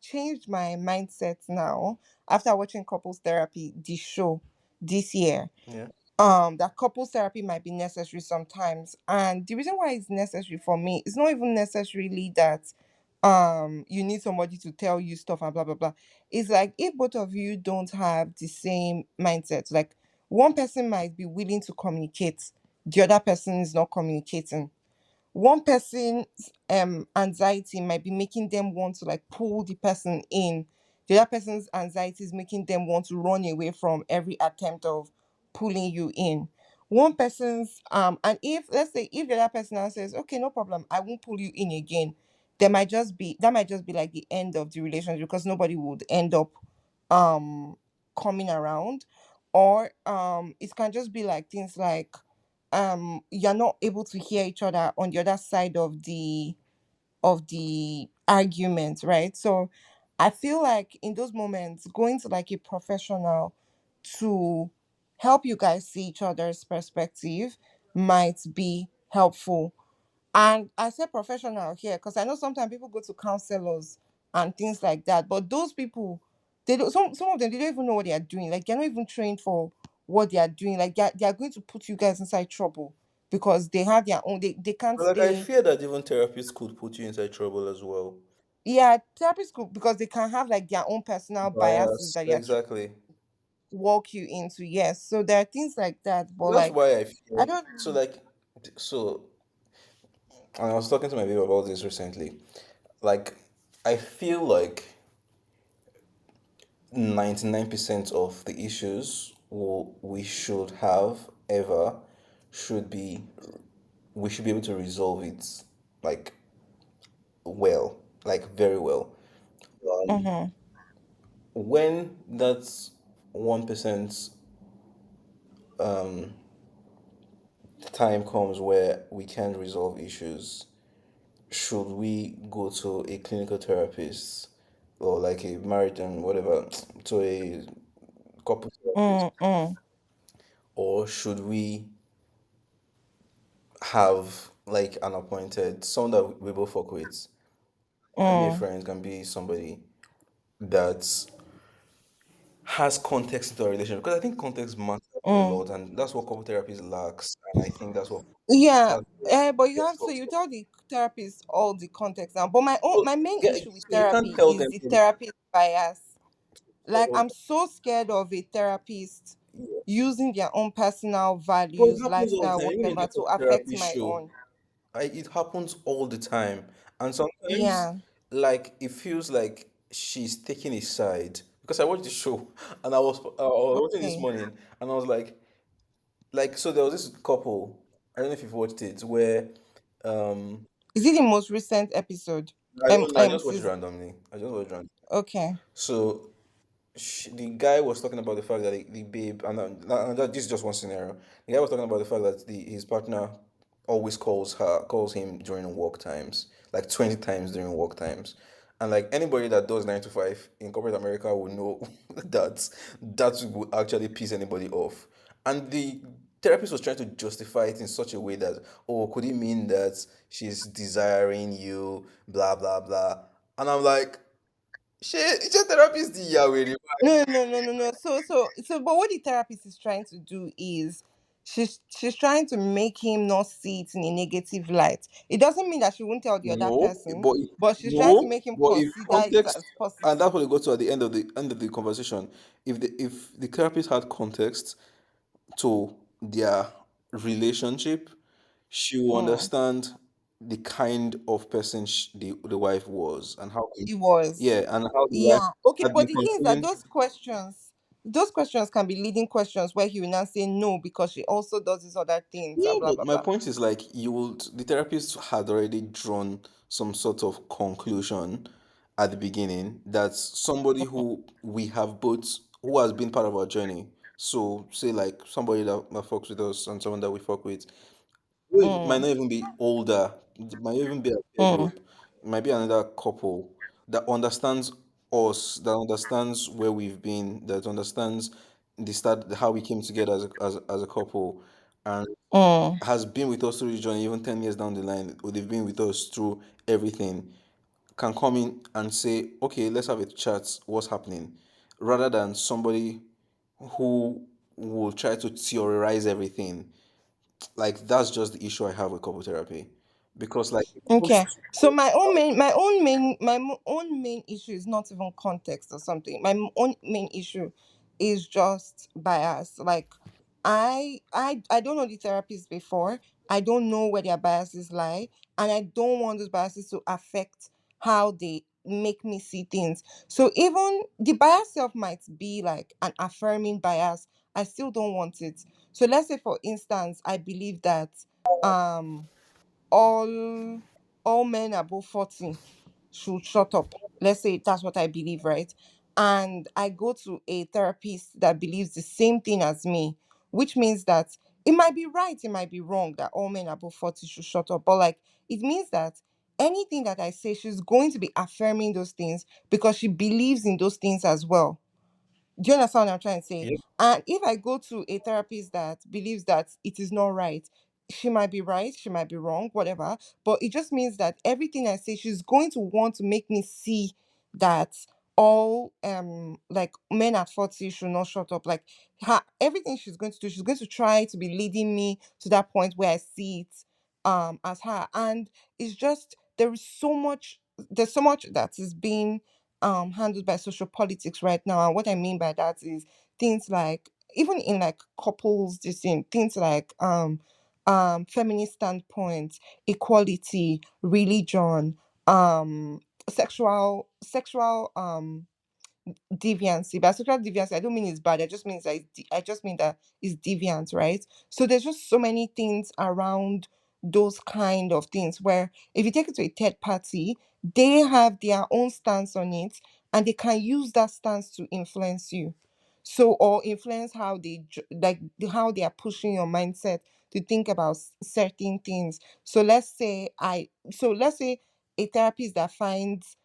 changed my mindset now after watching couples therapy, the show this year, Yeah. that couples therapy might be necessary sometimes. And the reason why it's necessary for me, it's not even necessarily that you need somebody to tell you stuff and blah blah blah. It's like if both of you don't have the same mindset, like one person might be willing to communicate, the other person is not communicating. One person's anxiety might be making them want to like pull the person in. The other person's anxiety is making them want to run away from every attempt of pulling you in. One person's and if, let's say, if the other person now says, okay, no problem, I won't pull you in again, that might just be like the end of the relationship, because nobody would end up um coming around. Or it can just be like things like you're not able to hear each other on the other side of the argument, right? So I feel like in those moments, going to like a professional to help you guys see each other's perspective might be helpful. And I say professional here because I know sometimes people go to counselors and things like that, but those people, they don't. Some of them, they don't even know what they are doing. Like they're not even trained for what they are doing. Like they are going to put you guys inside trouble because they have their own. They can't But like I stay. fear that even therapists could put you inside trouble as well. Yeah, therapy school, because they can have like their own personal biases Bias, that they are trying exactly. to walk you into. Yes, so there are things like that. But That's like, why I I feel don't so know. like so. And I was talking to my baby about this recently. Like I feel like 99% of the issues we should have ever should be we should be able to resolve it like well, like very well. Mm-hmm. When that's 1% time comes where we can't resolve issues, should we go to a clinical therapist or like a marriage and whatever to a couple therapist, Mm-mm. or should we have like an appointed someone that we both work with? Can be a Mm. friend, can be somebody that has context into our relationship, because I think context matters a Mm. lot, and that's what couple therapies lacks. And I think Yeah, that's where but it you gets have to fucked you up. tell the therapist all the context now. But So, my main yeah, issue with so you can't therapy tell is them the from therapist bias. Like so, I'm so scared of a therapist yeah. using their own personal But it values, happens all the lifestyle, time. Even in whatever the to couple affect therapy my show, own. it happens all the time. And sometimes, Yeah. like, it feels like she's taking a side. Because I watched the show, and I was watching this Okay. morning, and I was like, so there was this couple. I don't know if you've watched it, where um, Is it the most recent episode? I don't know. I just watched it Season. randomly. I just watched it randomly. Okay. So the guy was talking about the fact that the babe, this is just one scenario. The guy was talking about the fact that his partner always calls him during work times, like 20 times during work times. And like anybody that does 9 to 5 in corporate America will know that would actually piss anybody off. And the therapist was trying to justify it in such a way that, oh, could it mean that she's desiring you, blah, blah, blah. And I'm like, shit, it's a therapist, the Yahweh. No, no, no, no, no. But what the therapist is trying to do is she's trying to make him not see it in a negative light. It doesn't mean that she won't tell the other No, person, but but she's trying to no, make him but if consider it context, as and positive. that's what it got to at the end of the conversation. If the therapist had context to their relationship, she will Mm. understand the kind of person the wife was, and how It was. yeah, and how the wife Yeah. Okay, had but been the thing is that controlling. those questions can be leading questions where he will now say no because she also does these other things Yeah, and blah but blah my blah. point is like the therapist had already drawn some sort of conclusion at the beginning that somebody who have both who has been part of our journey. So say like somebody that fucks with us and someone that we fuck with, who might Mm, not even be older, it might even be a peer mm, group, it might be another couple that understands us, that understands where we've been, that understands the start how we came together as a couple, and mm. has been with us through the journey, even 10 years down the line, or they've been with us through everything, can come in and say, okay, let's have a chat, what's happening, rather than somebody who will try to theorize everything. Like, that's just the issue I have with couple therapy. Because, like, it Okay. happens So own main issue is not even context or something. Own main issue is just bias. Like I don't know the therapist before. I don't know where their biases lie, and I don't want those biases to affect how they make me see things. So even the bias self might be like an affirming bias. I still don't want it. So let's say for instance, I believe that um all all men above 40 should shut up. Let's say that's what I believe, right? And I go to a therapist that believes the same thing as me, which means that it might be right, it might be wrong that all men above 40 should shut up, but like it means that anything that I say, she's going to be affirming those things because she believes in those things as well. Do you understand what I'm trying to say? yeah. And if I go to a therapist that believes that it is not right, she might be right, she might be wrong, whatever. But it just means that everything I say, she's going to want to make me see that all like men at 40 should not shut up. Like everything she's going to do, she's going to try to be leading me to that point where I see it as her. And it's just there's so much that is being handled by social politics right now. And what I mean by that is things like even in like couples this thing, things like feminist standpoint, equality, religion, um sexual deviancy. By sexual deviancy, I don't mean it's bad. I just means that I just mean that it's deviant, right? So there's just so many things around those kind of things where if you take it to a third party, they have their own stance on it, and they can use that stance to influence you. So or influence how how they are pushing your mindset to think about certain things. So let's say a therapist that finds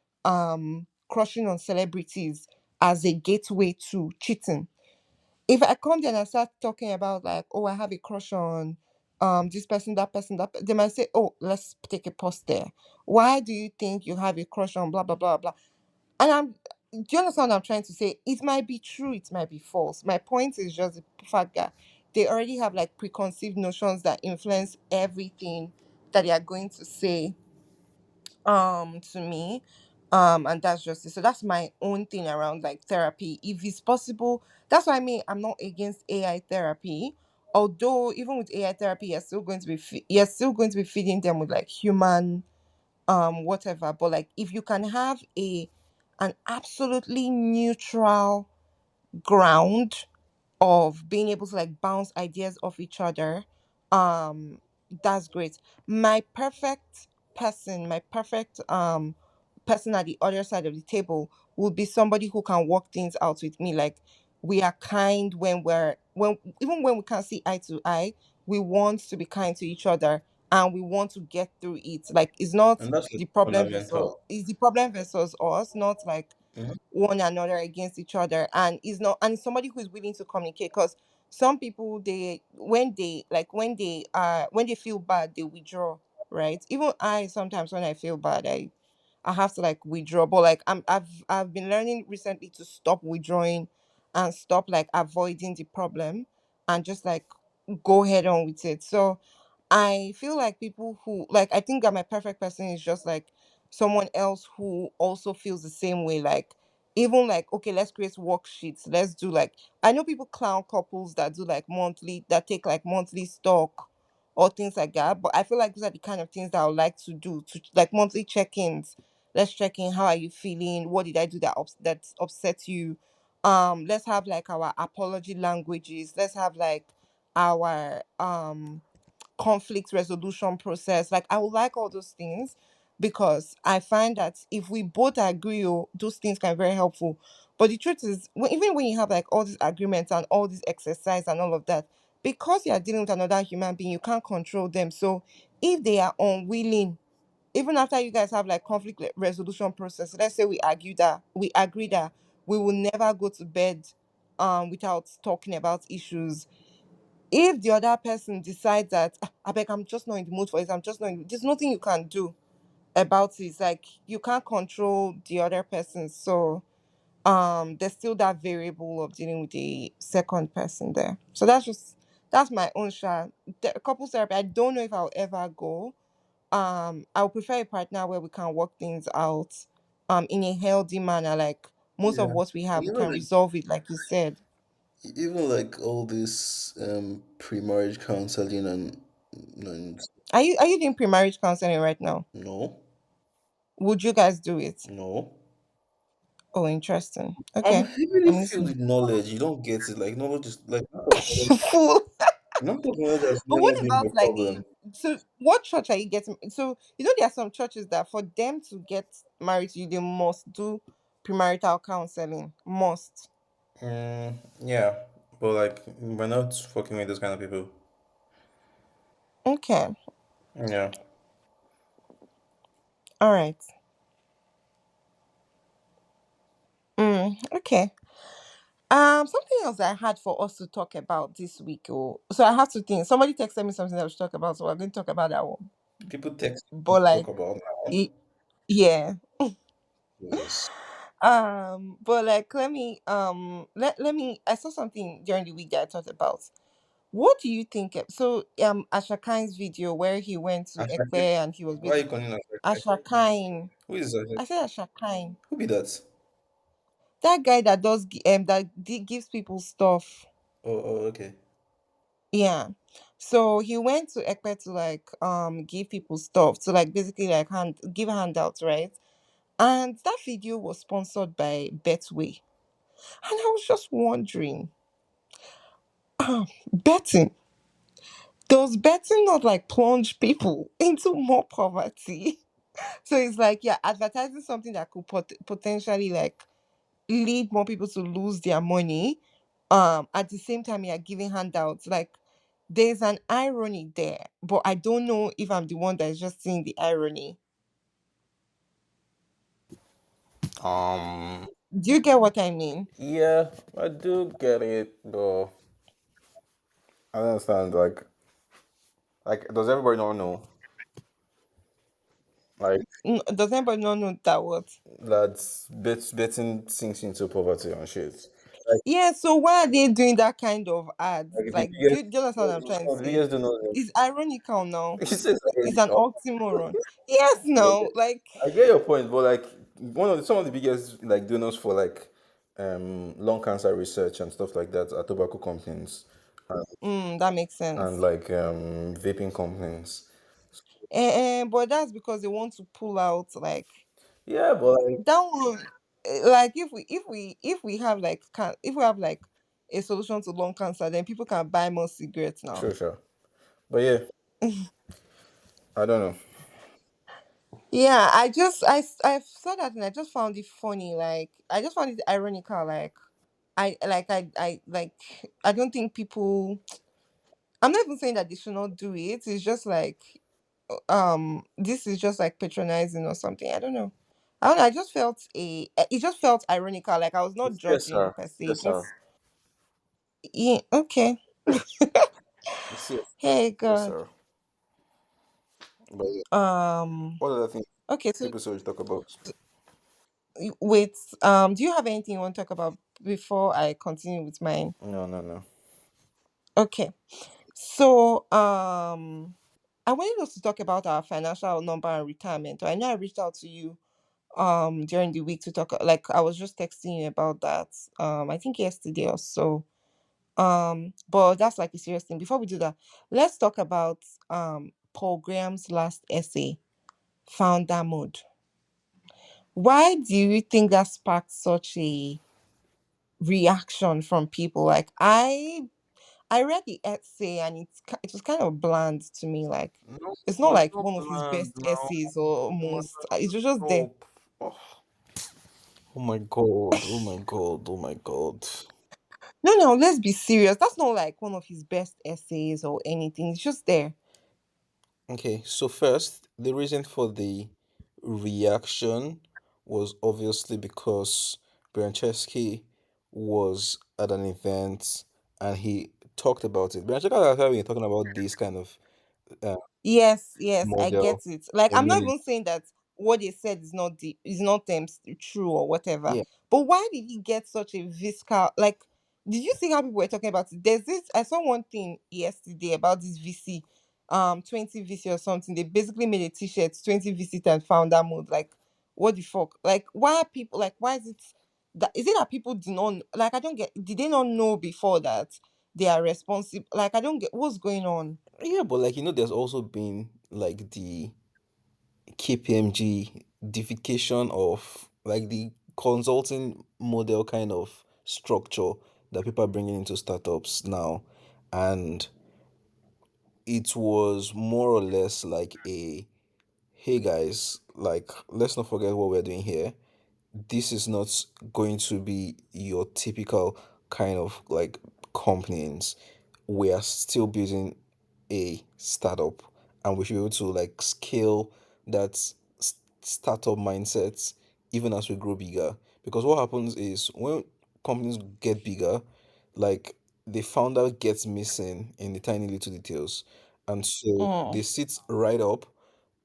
crushing on celebrities as a gateway to cheating. If I come there and I start talking about like, oh, I have a crush on this person, that person, they might say, oh, let's take a pause there. Why do you think you have a crush on blah blah blah blah? And do you understand what I'm trying to say? It might be true, it might be false. My point is just the fact that they already have like preconceived notions that influence everything that they are going to say to me. And that's just it. So that's my own thing around like therapy. If it's possible, that's what I mean. I'm not against AI therapy. Although even with AI therapy, you're still going to be feeding them with like human whatever. But like if you can have a an absolutely neutral ground of being able to like bounce ideas off each other, um that's great. My perfect person at the other side of the table would be somebody who can work things out with me. Like we are kind when even when we can't see eye to eye, we want to be kind to each other and we want to get through it. Like it's not And that's like the problem versus fundamental. it's the problem versus us, not like Mhm. one another against each other. And is not and it's somebody who is willing to communicate, because some people, they when they feel bad, they withdraw, right? Even I sometimes when I feel bad, I have to like withdraw. But like I've been learning recently to stop withdrawing and stop like avoiding the problem and just like go head on with it. So I feel like people who like, I think that my perfect person is just like someone else who also feels the same way. Like even like, okay, let's create worksheets. Let's do like, I know people clown couples that do like monthly, that take like monthly stock or things like that. But I feel like these are the kind of things that I would like to do, to like monthly check-ins. Let's check in. How are you feeling? What did I do that upset you? Let's have like our apology languages. Let's have like our conflict resolution process. Like I would like all those things, because I find that if we both agree, oh, those things can be very helpful. But the truth is, even when you have like all these agreements and all this exercise and all of that, because you are dealing with another human being, you can't control them. So if they are unwilling, even after you guys have like conflict resolution process, let's say we agree that we will never go to bed without talking about issues. If the other person decides that, "Ah, I beg, I'm just not in the mood for it, there's nothing you can do about it. Like you can't control the other person. So there's still that variable of dealing with the second person there. So that's my own shot. Couples therapy, I don't know if I'll ever go. I would prefer a partner where we can work things out in a healthy manner. Like most of Yeah. what we have, we You know, can resolve it, like you said. even like all this pre-marriage counseling and Are you doing pre-marriage counseling right now? no, Would you guys do it? no. Oh, interesting. I'm Okay. heavily I'm filled listening. with knowledge. You don't get it. Like knowledge is like Fool. amount of knowledge has But what never been my about like problem. so what church are you getting? So there are some churches that for them to get married to you, they must do premarital counseling. Must. Yeah, but like we're not fucking with those kind of people. Okay. Yeah. All right. Okay. Something else I had for us to talk about this week. Oh, so I have to think. Somebody texted me something that we should talk about, so we're going to talk about that one. People text me But to talk like, about now. it, yeah. Jesus. But like, let me. I saw something during the week that I thought about. What do you think? Asherkine's video where he went to Ashake. Ekpe and he was Why are you basically calling Ashake? Asherkine. Who is Ashake? I said Asherkine. Who be that? That guy that gives people stuff. Oh, okay. Yeah. So he went to Ekpe to like give people stuff to like basically like give handouts, right? And that video was sponsored by Betway. And I was just wondering, betting, does betting not like plunge people into more poverty? So it's like you're advertising something that could potentially like lead more people to lose their money. At the same time, you're giving handouts. Like there's an irony there, but I don't know if I'm the one that is just seeing the irony. Um, Do you get what I mean? yeah, I do get it, though. I don't understand. Like, does everybody not know? Like Does anybody not know that what? that betting sinks into poverty and shit. Like, Yeah, so why are they doing that kind of ads? like the Like, biggest, do you understand what I'm trying to some of the say? biggest do not. It's ironical now. He says It's an ironical. oxymoron. Yes, no, like, I get your point, but like some of the biggest like donors for like lung cancer research and stuff like that are tobacco companies that makes and sense. like vaping companies. But that's because they want to pull out like Yeah, but like that one. Like, if we have like if we have like a solution to lung cancer, then people can buy more cigarettes now. sure, sure. But yeah, I don't know. Yeah, I saw that and I just found it funny. Like, I just found it ironical. Like, I like, I don't think people. I'm not even saying that they should not do it. It's just like, this is just like patronizing or something. I don't know. I don't know. I just felt it just felt ironical. Like, I was not It's CSR. judging per se. Just, CSR. yeah, okay. It's Hey, God. CSR. But yeah, Um. what other things Okay. So, people should talk about? wait. Do you have anything you want to talk about before I continue with mine? No, no, no. Okay. So, I wanted us to talk about our financial number and retirement. I know I reached out to you during the week to talk, like, I was just texting you about that, I think yesterday or so. But that's like a serious thing. Before we do that, let's talk about Paul Graham's last essay, Founder Mode. Why do you think that sparked such a reaction from people? Like, I read the essay and it was kind of bland to me. Like, No, it's not like no one of his bland. best No, essays or no, most. It was just there. no. Oh, oh my god. Oh my god. Oh my god. No, no, let's be serious. That's not like one of his best essays or anything. It's just there. Okay, so first, the reason for the reaction was obviously because Brancheski was at an event and he talked about it. Brancheski has been talking about this kind of uh, Yes, yes, I model get it. Like, for a I'm not minute. even saying that what they said is not true or whatever. Yeah, But why did he get such a viscal, like, did you see how people were talking about it? There's this, I saw one thing yesterday about this VC, 20 VC or something. They basically made a t-shirt, 20 VC and founder mode. Like, what the fuck? Like, why are people, like, why is it that, is it that people do not, like, I don't get, did they not know before that they are responsible? Like, I don't get what's going on. yeah, but like there's also been like the KPMG deification of like the consulting model kind of structure that people are bringing into startups now, and it was more or less like a hey guys, like let's not forget what we're doing here. This is not going to be your typical kind of like companies. We are still building a startup and we should be able to like scale that startup mindset even as we grow bigger. Because what happens is when companies get bigger, like the founder gets missing in the tiny little details. And so Mm. they sit right up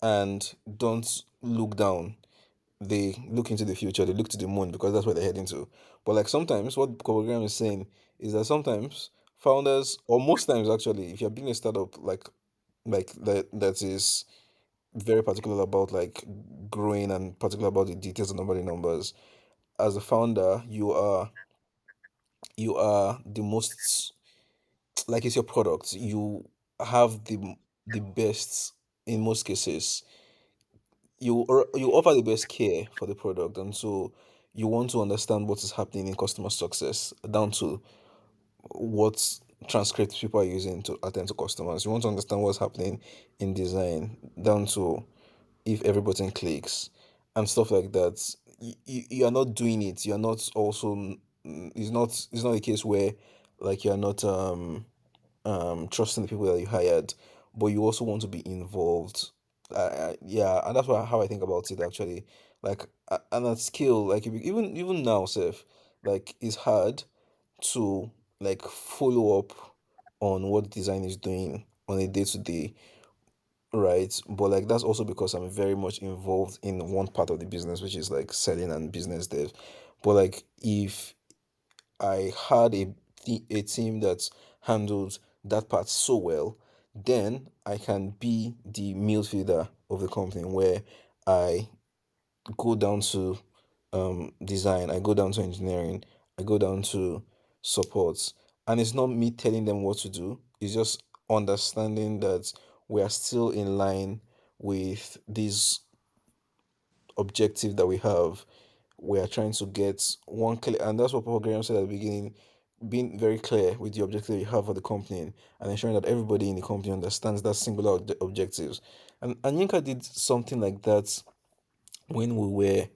and don't look down. They look into the future, they look to the moon because that's where they're heading to. But like sometimes what Kobogram is saying is that sometimes founders, or most times actually, if you're building a startup like that is very particular about like growing and particular about the details and about the numbers, as a founder, you are the most like it's your product. You have the best in most cases you offer the best care for the product, and so you want to understand what is happening in customer success down to what transcripts people are using to attend to customers. You want to understand what's happening in design down to if every button clicks and stuff like that. You are not doing it. You are not also it's not a case where like you are not trusting the people that you hired, but you also want to be involved. Yeah, and that's how I think about it actually. Like, and at scale, like if even now, Seth, like it's hard to like follow up on what design is doing on a day to day right? But like that's also because I'm very much involved in one part of the business, which is like selling and business dev. But like if I had a team that handles that part so well, then I can be the meal feeder of the company where I go down to design, I go down to engineering, I go down to support. And it's not me telling them what to do, it's just understanding that we are still in line with this objective that we have. We are trying to get one clear, and that's what Paul Graham said at the beginning, being very clear with the objective you have for the company and ensuring that everybody in the company understands that singular objectives. And Yinka did something like that when we were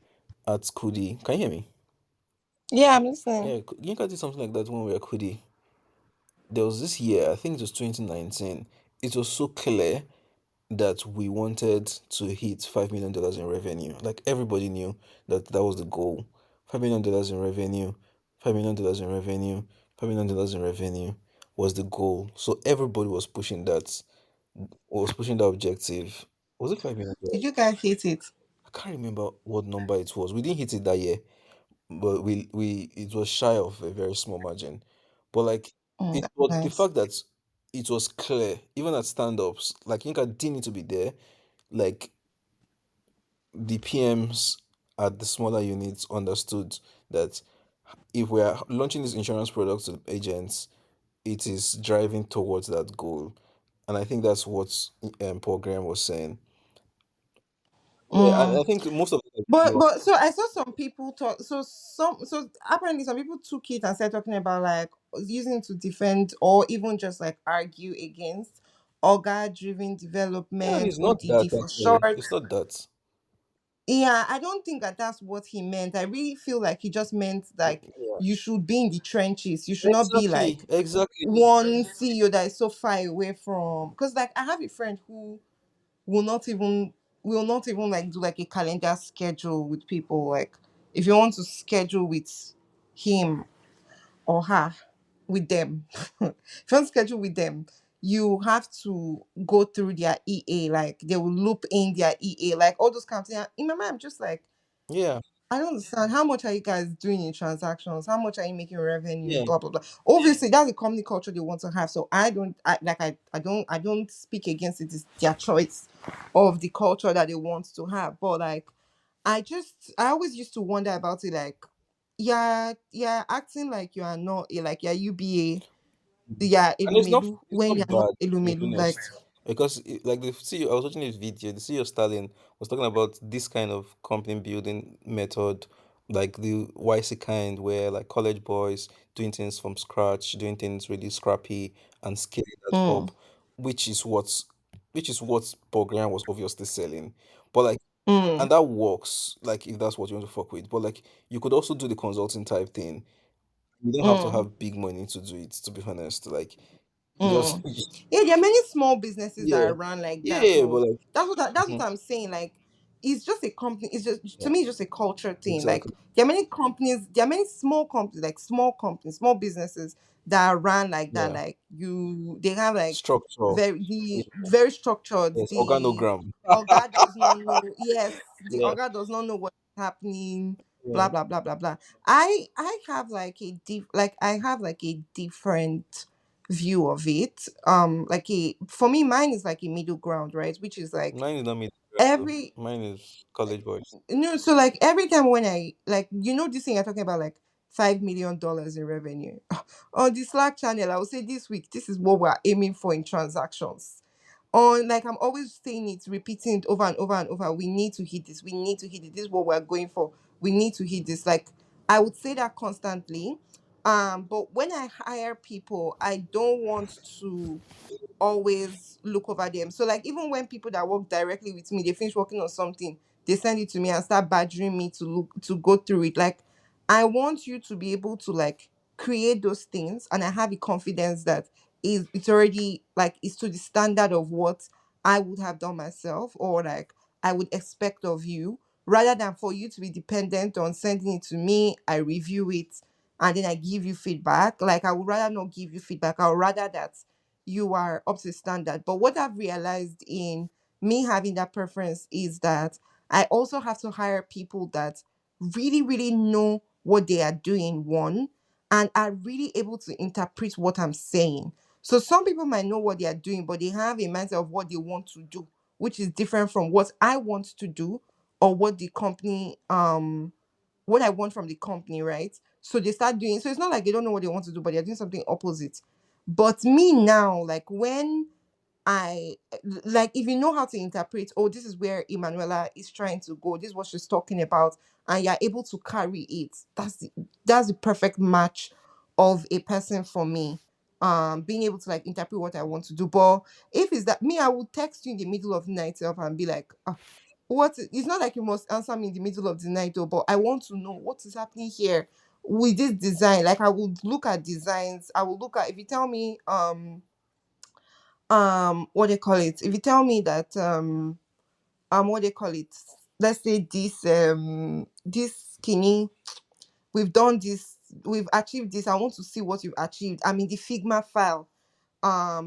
at Kudi. Can you hear me? Yeah, I'm listening. Yeah, Yinka did something like that when we were at Kudi. There was this year, I think it was 2019. It was so clear that we wanted to hit $5 million in revenue. Like everybody knew that that was the goal. $5 million in revenue, $5 million in revenue, $5 million in revenue was the goal. So everybody was pushing that objective. Was it $5 million? Did you guys hate it? I can't remember what number it was. We didn't hit it that year, but we it was shy of a very small margin. But like Mm, it that's was the nice. fact that it was clear, even at stand-ups, like Inca didn't need to be there. Like the PMs at the smaller units understood that if we are launching this insurance product to agents, it is driving towards that goal. And I think that's what Paul Graham was saying. Yeah, and Mm. I think most of it, But so I saw some people talk. So apparently some people took it and started talking about like using it to defend or even just like argue against organ driven yeah, development, it's not that ODD for actually. short. It's not that. Yeah, I don't think that that's what he meant. I really feel like he just meant like Yeah. you should be in the trenches. You should not be Exactly, like exactly. one CEO that is so far away from. Because like I have a friend who will not even like do like a calendar schedule with people. Like if you want to schedule with him or her, with them, if you want to schedule with them, you have to go through their EA. Like they will loop in their EA, like all those kind of things. In my mind, I'm just like, Yeah, I don't understand. How much are you guys doing in transactions? How much are you making revenue? yeah. Blah blah blah. Obviously, that's the company culture they want to have. So I don't speak against it. It's their choice of the culture that they want to have. But like, I always used to wonder about it. Like, yeah, acting like you are not like yeah, yeah, And elumelu it's when not you're not bad to be elumelu. Like, honest. Because like the CEO, I was watching this video, the CEO Stalin was talking about this kind of company building method, like the YC kind where like college boys doing things from scratch, doing things really scrappy and scaling that mm, up, which is what's which is what Paul Graham was obviously selling. But like mm, and that works, like if that's what you want to fuck with. But like you could also do the consulting type thing. You don't have to mm. have big money to do it, to be honest. Like you just Mm. Yeah, there are many small businesses that yeah. are run like Yeah, that. yeah, So but like that's what mhm, I'm saying. Like, it's just a company. It's just to yeah, me, it's just a culture thing. Like, exactly. there are many companies. There are many small companies, like small companies, small businesses that are run like that. Yeah. Like they have like Structure. Yeah. very structured. Yes, The organogram. Oga does not know. Yes, the Yeah. Oga does not know what's happening. Yeah. Blah blah blah blah blah. I have like I have like a different view of it. Like a for me, mine is like a middle ground, right? Which is like Mine is not mid though. every Mine is college boys. no, so like every time when I like this thing I'm talking about, like $5 million in revenue on the Slack channel, I would say this week this is what we're aiming for in transactions. On like I'm always saying it, repeating it over and over and over. We need to hit this. We need to hit it. This is what we're going for. We need to hit this. Like I would say that constantly. But when I hire people, I don't want to always look over them. So like even when people that work directly with me, they finish working on something, they send it to me and start badgering me to look to go through it. Like I want you to be able to like create those things, and I have the confidence that it's already like it's to the standard of what I would have done myself, or like I would expect of you, rather than for you to be dependent on sending it to me, I review it, and then I give you feedback. Like I would rather not give you feedback. I would rather that you are up to standard. But what I've realized in me having that preference is that I also have to hire people that really, really know what they are doing, one, and are really able to interpret what I'm saying. So some people might know what they are doing, but they have a mindset of what they want to do, which is different from what I want to do, or what the company what I want from the company, right? So they start doing, so it's not like they don't know what they want to do, but they're doing something opposite. But me now, like when I like, if you know how to interpret, oh, this is where Emanuela is trying to go, this is what she's talking about, and you're able to carry it. That's the perfect match of a person for me. Being able to like interpret what I want to do. But if it's that me, I will text you in the middle of the night up and be like, what it's not like you must answer me in the middle of the night though, but I want to know what is happening here with this design. Like I would look at designs, I will look at, if you tell me what they call it, if you tell me that what they call it, let's say this skinny, we've done this, we've achieved this, I want to see what you've achieved. I'm in the Figma file,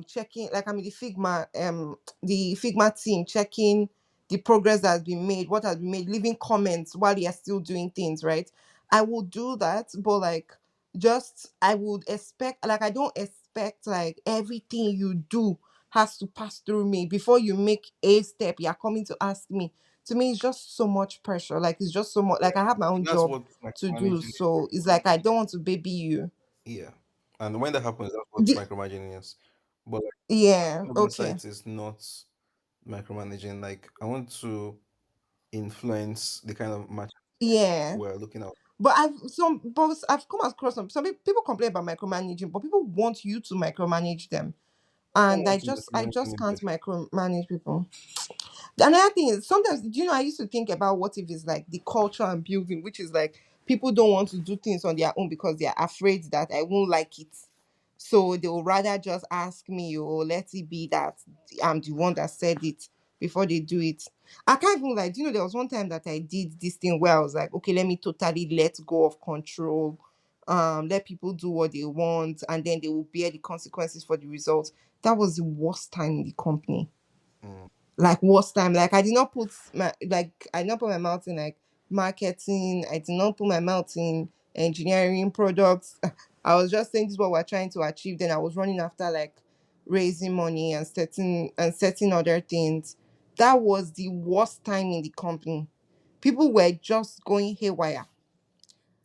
checking, like I'm in the Figma team, checking the progress that has been made, what has been made, leaving comments while you're still doing things, right? I will do that, but like, just I would expect, like I don't expect like everything you do has to pass through me before you make a step. You're coming to ask me. To me, it's just so much pressure. Like it's just so much. Like I have my own That's job what to do, micromanaging is. so it's like I don't want to baby you. Yeah. And when that happens, that's what The, micromanaging is. But like, yeah. Okay. oversight is not micromanaging. Like, I want to influence the kind of match Yeah. we're looking at. But I've come across people complain about micromanaging, but people want you to micromanage them, I don't and want to I micromanage just can't anybody. micromanage people. Another thing is, sometimes, do you know, I used to think about what if it's like the culture and building, which is like people don't want to do things on their own because they're afraid that I won't like it. So they will rather just ask me, or let it be that I'm the one that said it before they do it. I can't even, like, do you know, there was one time that I did this thing where I was like, okay, let me totally let go of control. Let people do what they want, and then they will bear the consequences for the results. That was the worst time in the company, Mm. like worst time. Like I did not put my, like I did not put my mouth in like marketing. I did not put my mouth in engineering products. I was just saying this is what we're trying to achieve. Then I was running after like raising money and setting other things. That was the worst time in the company. People were just going haywire.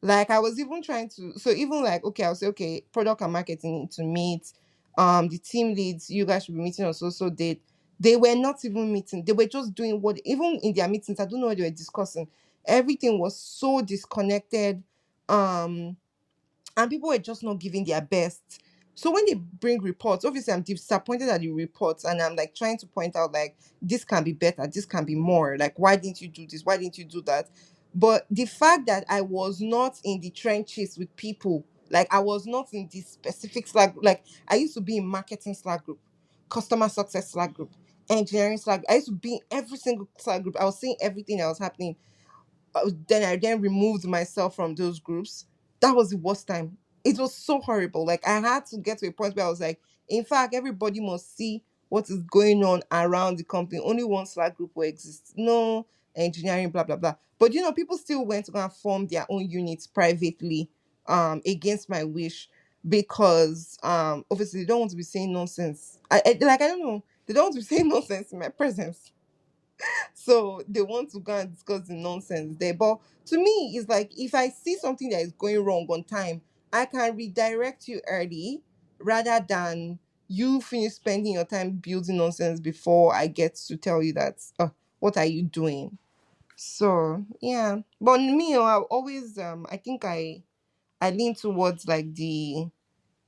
Like I was even trying to, so even like, okay, I'll say, okay, product and marketing need to meet. The team leads, you guys should be meeting on so date. They were not even meeting. They were just doing what, even in their meetings, I don't know what they were discussing. Everything was so disconnected. Um and people were just not giving their best. So when they bring reports, obviously I'm disappointed at the reports, and I'm like trying to point out like this can be better, this can be more. Like why didn't you do this? Why didn't you do that? But the fact that I was not in the trenches with people, like I was not in the specific Slack, like I used to be in marketing Slack group, customer success Slack group, engineering Slack. I used to be in every single Slack group. I was seeing everything that was happening. Then I then removed myself from those groups. That was the worst time. It was so horrible. Like I had to get to a point where I was like, in fact, everybody must see what is going on around the company. Only one Slack group will exist. No engineering, blah blah blah. But you know, people still went to go and form their own units privately, against my wish, because obviously they don't want to be saying nonsense. I don't know. They don't want to be saying nonsense in my presence, so they want to go and discuss the nonsense there. But to me, it's like if I see something that is going wrong on time, I can redirect you early rather than you finish spending your time building nonsense before I get to tell you that, what are you doing? So yeah. But me, I always I think I lean towards like the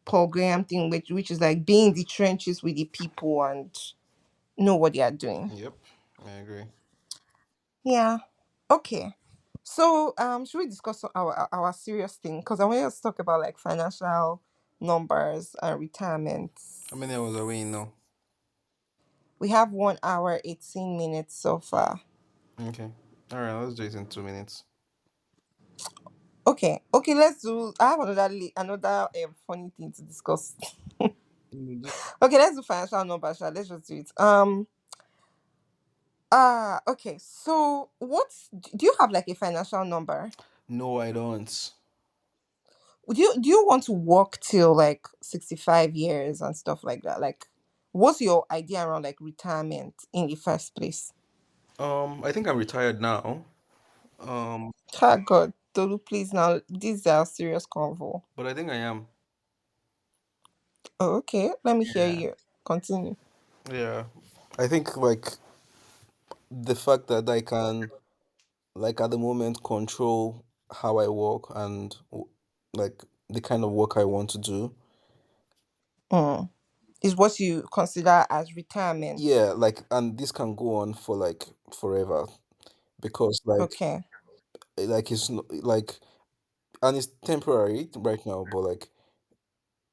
Paul Graham thing, which is like being in the trenches with the people and know what they are doing. Yep, I agree. Yeah. Okay. So, should we discuss our serious thing? Because I want us to talk about like financial numbers and retirement. How many hours are we in now? We have 1 hour 18 minutes so far. Okay. All right, let's do it in 2 minutes. Okay. Okay. Let's do. I have another funny thing to discuss. Mm, Okay. Let's do financial numbers. Let's just do it. Okay. So, do you have like a financial number? No, I don't. Do you want to work till like 65 years and stuff like that? Like, what's your idea around like retirement in the first place? I think I'm retired now. Um, Ah, God, Tolu, please now. This is our serious convo. but I think I am. Oh, okay. Let me hear Yeah. you. Continue. Yeah. I think like the fact that I can like at the moment control how I work and like the kind of work I want to do. Mm. Is what you consider as retirement. Yeah, like and this can go on for like forever because Okay. like it's like and it's temporary right now, but like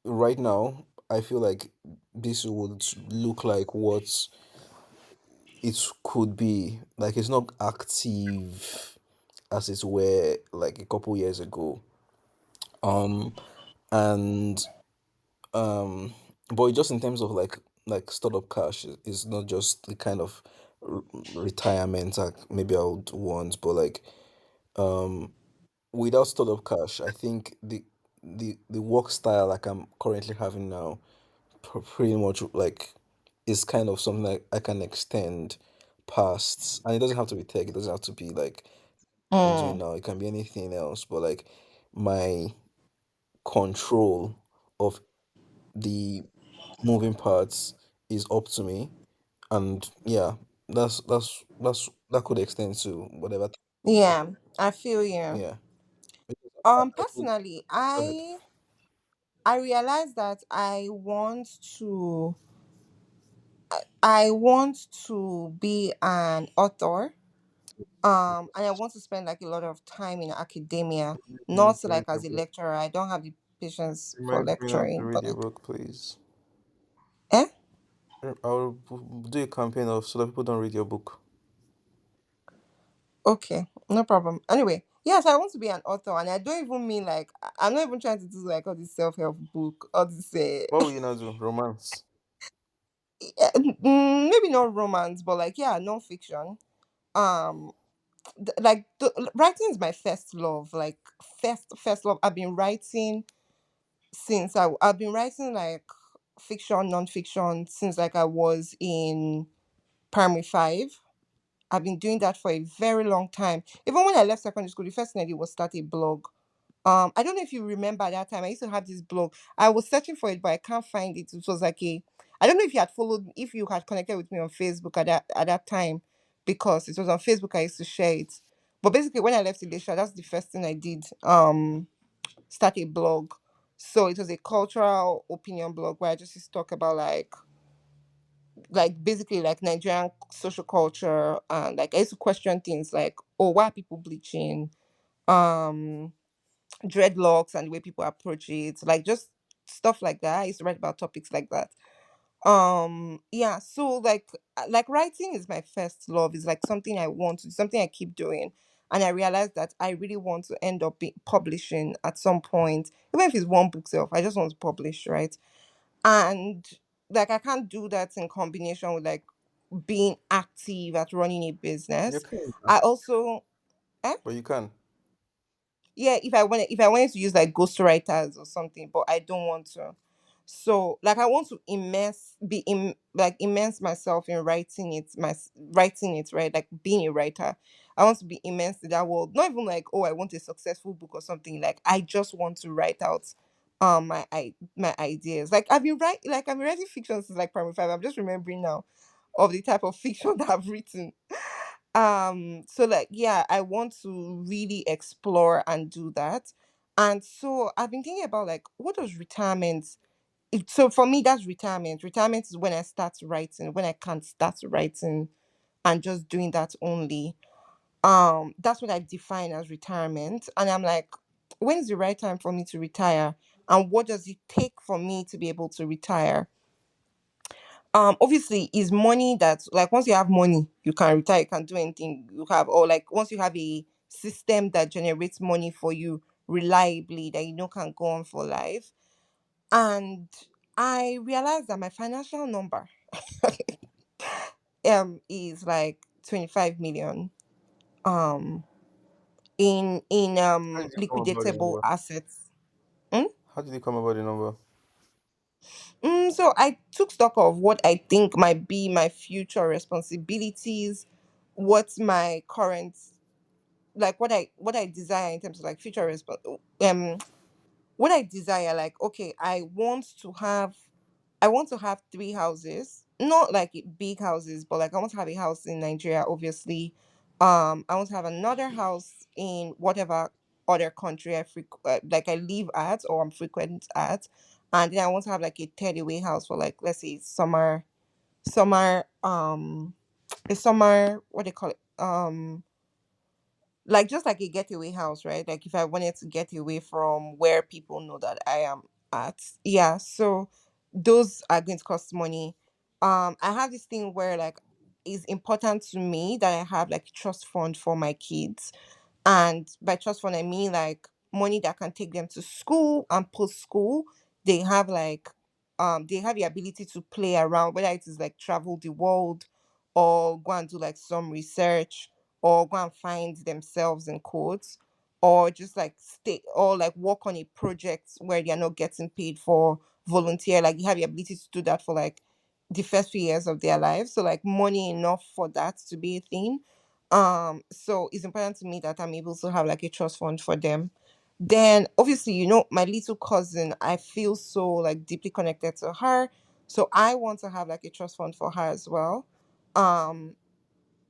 right now I feel like this would look like what it could be. Like it's not active as it were like a couple years ago. Um and um but just in terms of like startup cash is not just the kind of retirement like maybe I would want, but like um without startup cash, I think the work style like I'm currently having now pretty much like is kind of something that I can extend past, and it doesn't have to be tech. It doesn't have to be like I'm doing Mm. now. It can be anything else. But like my control of the moving parts is up to me, and yeah, that could extend to whatever. Yeah, I feel you. Yeah. Because I could, Personally, go ahead. I realized that I want to be an author. And I want to spend like a lot of time in academia, Remind me not to read like your as a book. lecturer. I don't have the patience for Remind me now to lecturing, read but your book, please. eh? I'll do a campaign of so that people don't read your book. Okay, no problem. Anyway, yes, I want to be an author, and I don't even mean like I'm not even trying to do like all this self-help book, all this What will you not do? Romance. maybe not romance, but like yeah, non-fiction. Um, writing is my first love, like first love. I've been writing like fiction, non-fiction since like I was in primary five. I've been doing that for a very long time. Even when I left secondary school, the first thing I did was start a blog. I don't know if you remember that time. I used to have this blog. I was searching for it, but I can't find it. It was like I don't know if you had followed, if you had connected with me on Facebook at that time, because it was on Facebook I used to share it. But basically, when I left Elisha, that's the first thing I did. Start a blog. So it was a cultural opinion blog where I just used to talk about like basically like Nigerian social culture, and like I used to question things like, oh, why are people bleaching? Um Dreadlocks and the way people approach it, like just stuff like that. I used to write about topics like that. Yeah, so like writing is my first love. It's like something I want to, something I keep doing. And I realized that I really want to end up publishing at some point, even if it's one book self. I just want to publish, right? And like I can't do that in combination with like being active at running a You business. can, I also eh? but you can. Yeah, if I wanted to use like ghostwriters or something, but I don't want to. So like I want to immerse myself in writing it, right, like being a writer. I want to be immersed in that world, not even like, oh, I want a successful book or something. Like I just want to write out my ideas. I've been writing fiction since like primary five. I'm just remembering now of the type of fiction that I've written. So like yeah, I want to really explore and do that. And so I've been thinking about like, what does retirement, so for me that's retirement is when I start writing, when I can't start writing and just doing that only. That's what I define as retirement. And I'm like, when's the right time for me to retire, and what does it take for me to be able to retire? Obviously is money. That like once you have money you can retire, you can do anything you have, or like once you have a system that generates money for you reliably, that you know can go on for life. And I realized that my financial number is like 25 million um in How did you come about the liquidatable number? assets. Mm? How did you come about the number? So I took stock of what I think might be my future responsibilities, what's my current, like what I desire in terms of like future what I desire, like, okay, I want to have three houses, not like big houses, but like I want to have a house in Nigeria, obviously. I want to have another house in whatever other country like I live at or I'm frequent at, and then I want to have like a third away house for, like, let's say summer, a summer, what they call it, like just like a getaway house, right? Like if I wanted to get away from where people know that I am at. Yeah, so those are going to cost money. I have this thing where, like, it's important to me that I have like trust fund for my kids. And by trust fund, I mean like money that can take them to school and post school. They have like they have the ability to play around, whether it is like travel the world or go and do like some research or go and find themselves in quotes, or just like stay or like work on a project where they're not getting paid for volunteer. Like you have the ability to do that for like the first few years of their life. So like money enough for that to be a thing. So it's important to me that I'm able to have like a trust fund for them. Then obviously, my little cousin, I feel so like deeply connected to her. So I want to have like a trust fund for her as well. Um,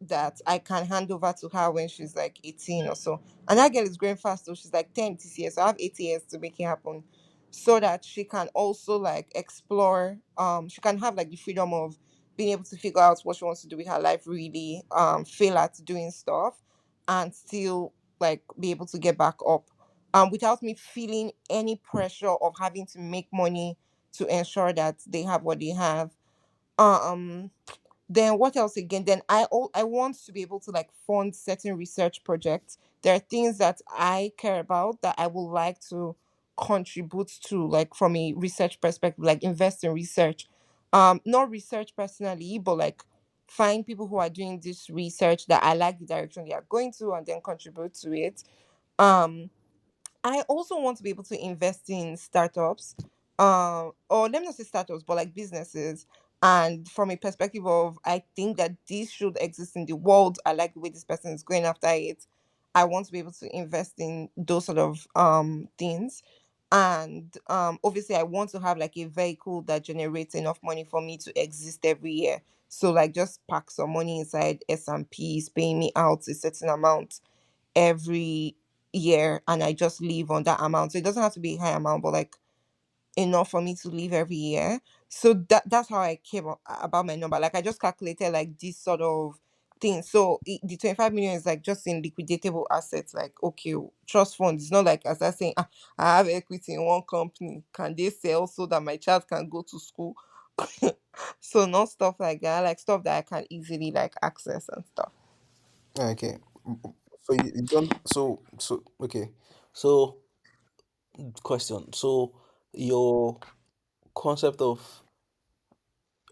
that I can hand over to her when she's like 18 or so. And that girl is growing fast, so she's like 10 this year. So I have 8 years to make it happen. So that she can also like explore, she can have like the freedom of being able to figure out what she wants to do with her life, really, fail at doing stuff and still like be able to get back up. Without me feeling any pressure of having to make money to ensure that they have what they have. Um then what else again? Then I want to be able to like fund certain research projects. There are things that I care about that I would like to contribute to, like from a research perspective, like invest in research. Not research personally, but like find people who are doing this research that I like the direction they are going to, and then contribute to it. Um I also want to be able to invest in startups, or let me not say startups, but like businesses. And from a perspective of, I think that this should exist in the world. I like the way this person is going after it. I want to be able to invest in those sort of things. And obviously, I want to have like a vehicle that generates enough money for me to exist every year. So like, just pack some money inside S&Ps, paying me out a certain amount every year, and I just live on that amount. So it doesn't have to be a high amount, but like enough for me to live every year. So that's how I came about my number. Like I just calculated like this sort of thing. So the 25 million is like just in liquidatable assets. Like, okay, trust funds. It's not like, as I saying, I have equity in one company. Can they sell so that my child can go to school? So not stuff like that. Like stuff that I can easily like access and stuff. Okay. So you don't. So okay. So question. So your concept of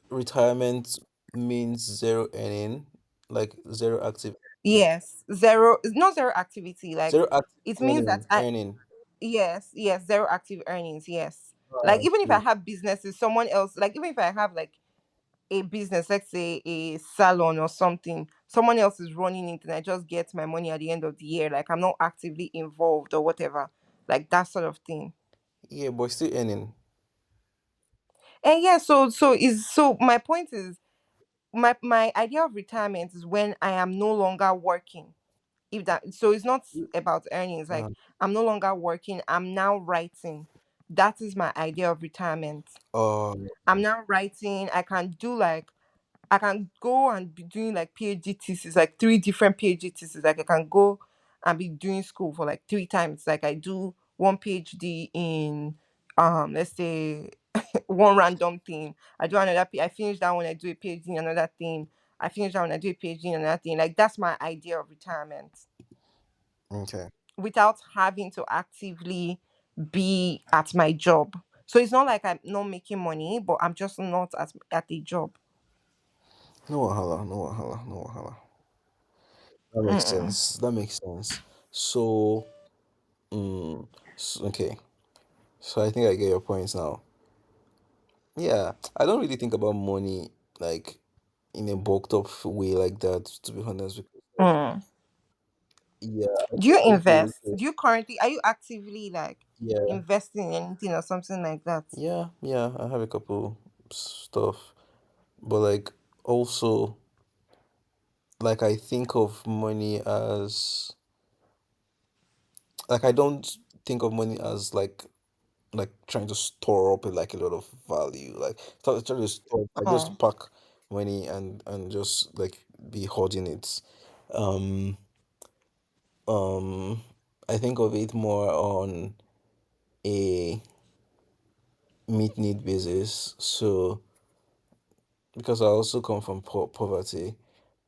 retirement means zero earning, like zero active, Yes, zero, not zero activity. Like zero active it means that I, earning. yes, zero active earnings. Yes, Ah, like even if I okay. have businesses, someone else, like even if I have like a business, let's say a salon or something, someone else is running it, and I just get my money at the end of the year. Like I'm not actively involved or whatever, like that sort of thing. Yeah, but still earning. And yeah, so my point is, my idea of retirement is when I am no longer working. If that, so it's not about earnings. Like Uh, I'm no longer working, I'm now writing. That is my idea of retirement. oh, I'm now writing. I can go and be doing like PhD thesis, like three different PhD theses. Like I can go and be doing school for like three times. Like I do one PhD in let's say one random thing. I do another I finish that one, I do a PhD in another thing. I finish that one, I do a PhD in another thing. Like that's my idea of retirement, okay. without having to actively be at my job. So it's not like I'm not making money, but I'm just not at a job. No wahala, no wahala, no wahala. That makes Mm. sense. That makes sense. So, okay. So I think I get your points now. Yeah, I don't really think about money like in a bulked up way like that, to be honest. Because, like, Mm. yeah, Do you I do. invest? Do you currently, are you actively like Yeah, investing in anything or something like that? yeah. I have a couple stuff, but like also like I think of money as like I don't think of money as like trying to store up like a lot of value. Like trying to store, like Oh. just pack money and just like be hoarding it. Um, um, I think of it more on a meet need basis. So because I also come from poverty,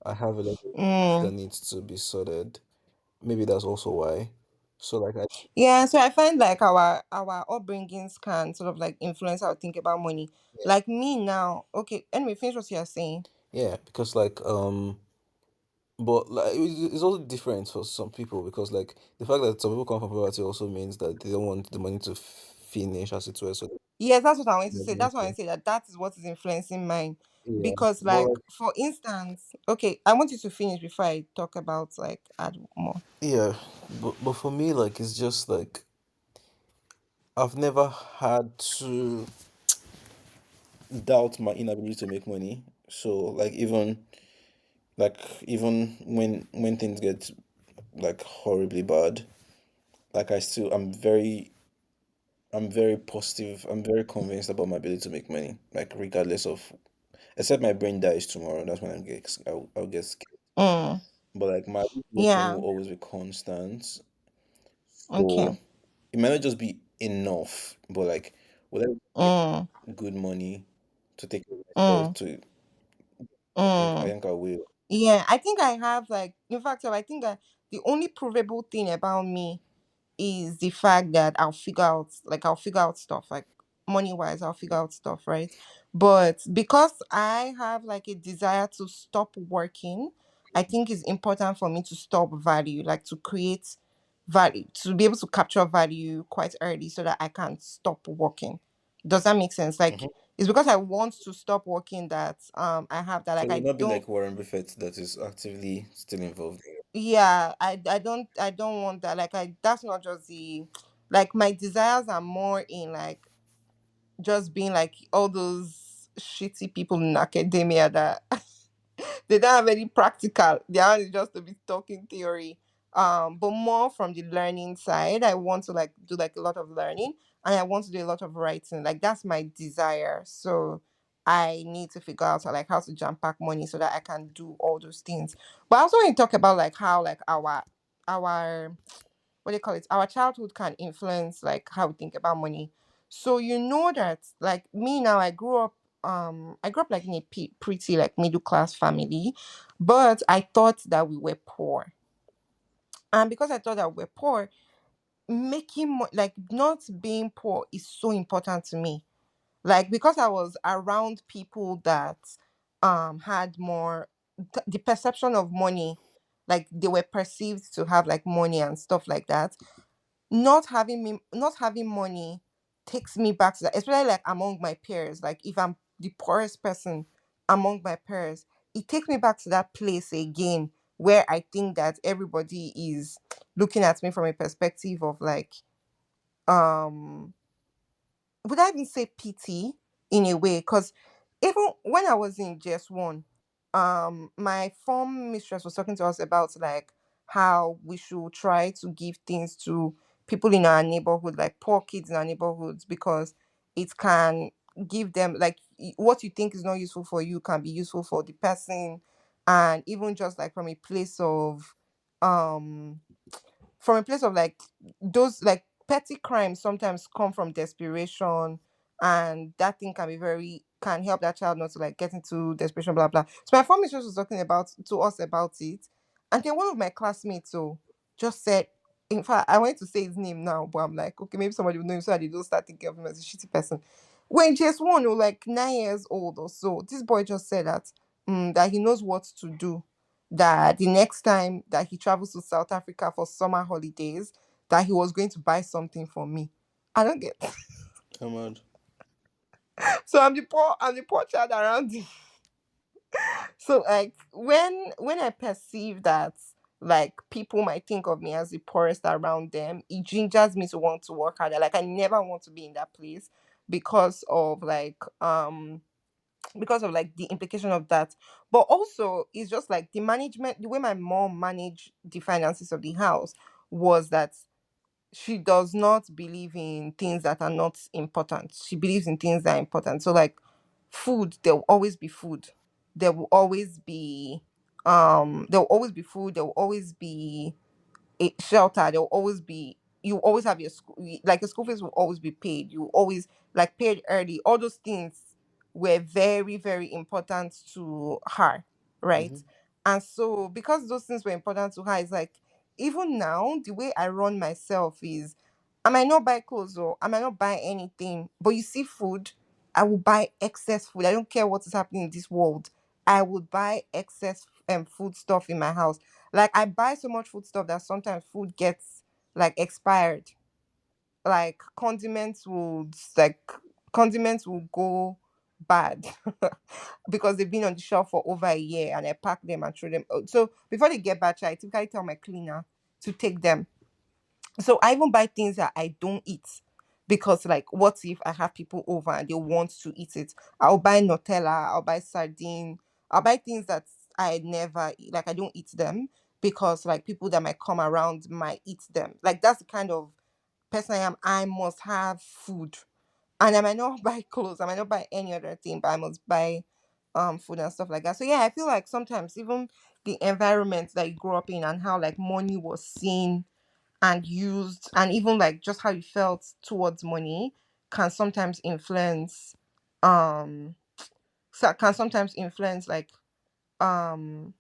I have a lot of stuff that Mm. needs to be sorted. Maybe that's also why. So like I Yeah, so I find like our upbringings can sort of like influence how I think about money. Like me now, okay, anyway, finish what you're saying. yeah, because like but like it's also different for some people because like the fact that some people come from poverty also means that they don't want the money to finish as it were. So Yes, that's what I wanted to they're say. going That's why I to say that that is what is influencing mine. yeah. Because But like like for instance, okay, I want you to finish before I talk about like add more. yeah, but for me like it's just like I've never had to doubt my inability to make money. So like even when things get like horribly bad, like I'm very positive. I'm very convinced about my ability to make money. Like regardless of, except my brain dies tomorrow. That's when I'll get scared. Mm. But like my ability to make money Yeah. will always be constant. So Okay. it might not just be enough, but like whatever make Mm. good money to take care of myself Mm. to I Mm. think I will. Yeah, I think I have like in fact I think that the only provable thing about me is the fact that I'll figure out stuff like money wise I'll figure out stuff, right? But because I have like a desire to stop working, I think it's important for me to stop value, like to create value, to be able to capture value quite early so that I can stop working. Does that make sense? Like Mhm. it's because I want to stop working that I have that So like it will I not be don't. like Warren Buffett that is actively still involved. Yeah, I don't want that, like I that's not just the, like my desires are more in like just being like all those shitty people in academia that they don't have any practical, they are just to be talking theory, but more from the learning side. I want to like do like a lot of learning, and I want to do a lot of writing, like that's my desire. So I need to figure out like how to jam pack money so that I can do all those things. But I also want to talk about like how like our what do you call it, our childhood can influence like how we think about money. So you know that like me now, I grew up like in a pretty like middle class family, but I thought that we were poor. And because I thought that we were poor, like not being poor is so important to me. Like because I was around people that had more the perception of money, like they were perceived to have like money and stuff like that. Not having money takes me back to that, especially like among my peers. Like if I'm the poorest person among my peers, it takes me back to that place again where I think that everybody is looking at me from a perspective of like um would I even say pity in a way? Because even when I was in JS1, my form mistress was talking to us about like how we should try to give things to people in our neighborhood, like poor kids in our neighborhoods, because it can give them like what you think is not useful for you can be useful for the person, and even just like um from a place of like those like petty crimes sometimes come from desperation, and that thing can be very can help that child not to like get into desperation, blah blah. So my form mistress was talking about to us about it, and then one of my classmates so just said, in fact I wanted to say his name now, but I'm like okay, maybe somebody will know him so that they don't start thinking of him as a shitty person. When just one or like 9 years old or so, this boy just said that that he knows what to do, that the next time that he travels to South Africa for summer holidays, that he was going to buy something for me. I don't get. Come on. So I'm the poor child around him. So like when I perceive that like people might think of me as the poorest around them, it gingers me to want to work harder. Like I never want to be in that place because of like the implication of that. But also it's just like the management, the way my mom managed the finances of the house was that she does not believe in things that are not important. She believes in things that are important. So like food, there will always be food. There will always be food, there will always be a shelter. There will always be, you always have your school, like your school fees will always be paid. You always like paid early. All those things were very, very important to her, right? Hmm. And so because those things were important to her, it's like even now the way I run myself is I might not buy clothes or I might not buy anything, but you see food, I will buy excess food. I don't care what is happening in this world. I would buy excess food stuff in my house. Like I buy so much food stuff that sometimes food gets like expired. Like condiments will go bad because they've been on the shelf for over a year and I pack them and throw them. So before they get bad, I typically tell my cleaner to take them. So I even buy things that I don't eat because like what if I have people over and they want to eat it? I'll buy Nutella, I'll buy sardine, I'll buy things that I never eat, like I don't eat them because like people that might come around might eat them. Like that's the kind of person I am. I must have food. And I might not buy clothes, I might not buy any other thing, but I must buy food and stuff like that. So yeah, I feel like sometimes even the environment that you grew up in and how like money was seen and used and even like just how you felt towards money can sometimes influence um can sometimes influence like um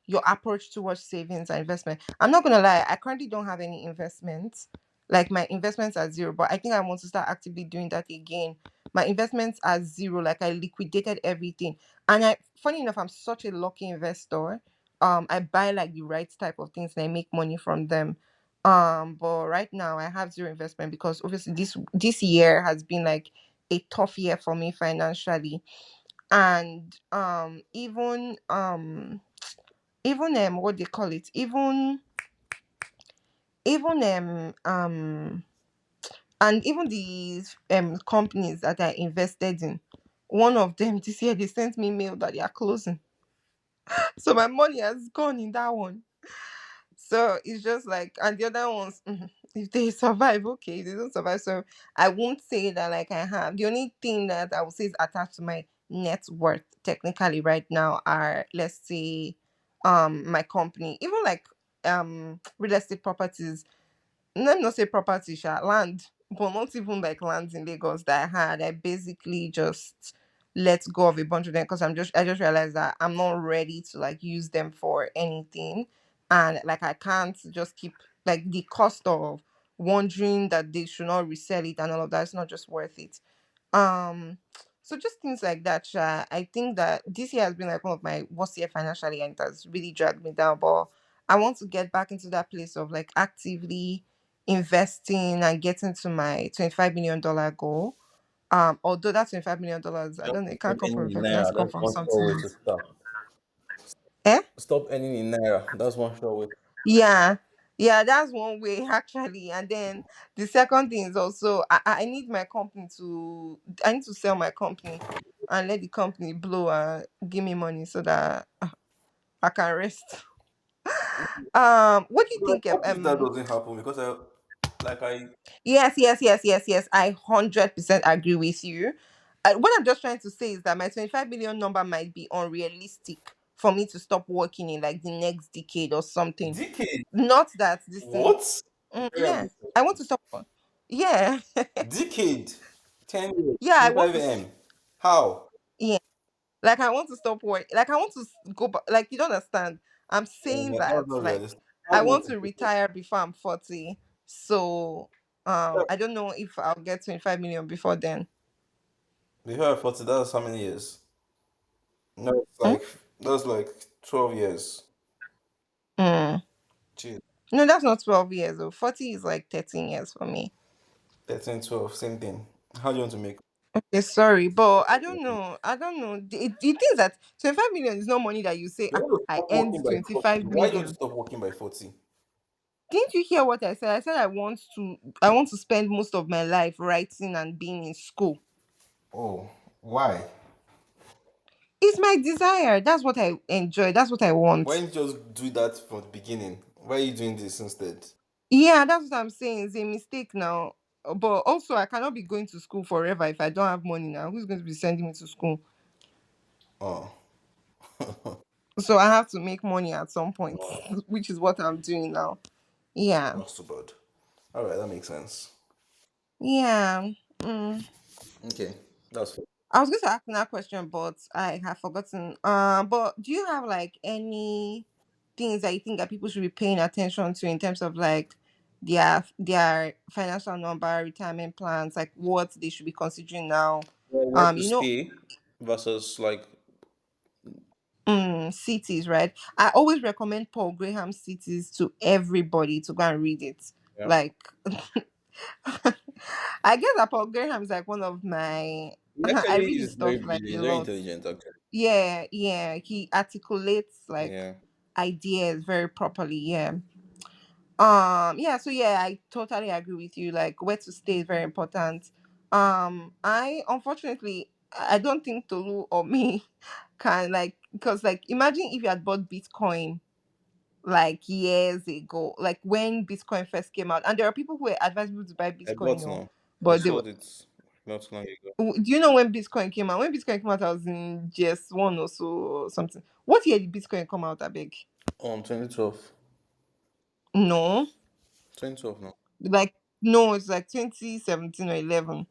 your approach towards savings and investment. I'm not gonna lie, I currently don't have any investments. Like my investments are zero, but I think I want to start actively doing that again. My investments are zero, like I liquidated everything. And I funny enough, I'm such a lucky investor. I buy like the right type of things and I make money from them. But right now I have zero investment because obviously this year has been like a tough year for me financially. And even what they call it, even and even these companies that I invested in, one of them this year they sent me mail that they are closing. So my money has gone in that one. So it's just like, and the other ones, if they survive, okay. If they don't survive, so I won't say that like I have. The only thing that I would say is attached to my net worth technically right now are, let's say, my company, even like real estate properties. Let me not say property, land, but not even like lands in Lagos that I had. I basically just let go of a bunch of them because I just realized that I'm not ready to like use them for anything. And like I can't just keep like the cost of wondering that they should not resell it and all of that. It's not just worth it. Um, so just things like that. I think that this year has been like one of my worst year financially, and it has really dragged me down. But I want to get back into that place of like actively investing and getting to my $25 million goal. Although that $25 million, I Just don't know, it can't stop come from earning in nothing. It has naira. to come That's from one sure something way to else. start. Eh? Stop earning in naira. That's one sure way. Yeah, yeah, that's one way actually. And then the second thing is also I need my company to I need to sell my company and let the company blow and give me money so that I can rest. What do you Like, think? what if that doesn't happen? Because I Yes. I 100% agree with you. What I'm just trying to say is that my 25 million number might be unrealistic for me to stop working in like the next decade or something. decade. Not that this thing. What? Very Yeah, ambitious. I want to stop. Yeah, Decade. 10 years. yeah, I want 25 to. M. How? Yeah, like I want to stop work. Like I want to go back. Like you don't understand. I'm saying That's that not like realistic. I How want long? to retire before I'm 40. So I don't know if I'll get 25 million before then. Before 40, that's how many years? No, it's Hmm? like that's like 12 years. Mm. Jeez. No, that's not 12 years. Though. 40 is like 13 years for me. 13, 12, same thing. How do you want to make? Okay, sorry, but I don't know. I don't know. The thing is that 25 million is not money that you say, You want to I stop earned working by 40. 25 Why do you want to million. stop working by 40? Didn't you hear what I said? I said I want to spend most of my life writing and being in school. Oh, why? It's my desire. That's what I enjoy. That's what I Why want. didn't you just do that from the beginning? Why are you doing this instead? Yeah, that's what I'm saying. It's a mistake now. But also, I cannot be going to school forever if I don't have money now. Who's going to be sending me to school? Oh, So I have to make money at some point, wow. which is what I'm doing now. Yeah. That's too bad. All right, that makes sense. Yeah. Mm. Okay, that's fine. I was going to ask that question, but I have forgotten. But do you have like any things that you think that people should be paying attention to in terms of like their financial number, retirement plans, like what they should be considering now? Where to You know, stay versus like, cities, right? I always recommend Paul Graham's cities to everybody to go and read it. yeah. Like, I guess that Paul Graham is like one of my. He I actually read his is very stuff like brilliant. a He's very lot. intelligent, actually. Yeah, yeah. He articulates like Yeah. ideas very properly. Yeah. Yeah, so yeah, I totally agree with you. Like where to stay is very important. I unfortunately I don't think Tolu or me can like because like imagine if you had bought Bitcoin like years ago, like when Bitcoin first came out, and there are people who were advised people to buy I Bitcoin, bought no, now. I but they were. sold it not long ago. Do you know when Bitcoin came out? When Bitcoin came out, I was in GS1 or so or something. What year did Bitcoin come out? I beg. 2012. No, 2012 now. like no, it's like 2017 or 11.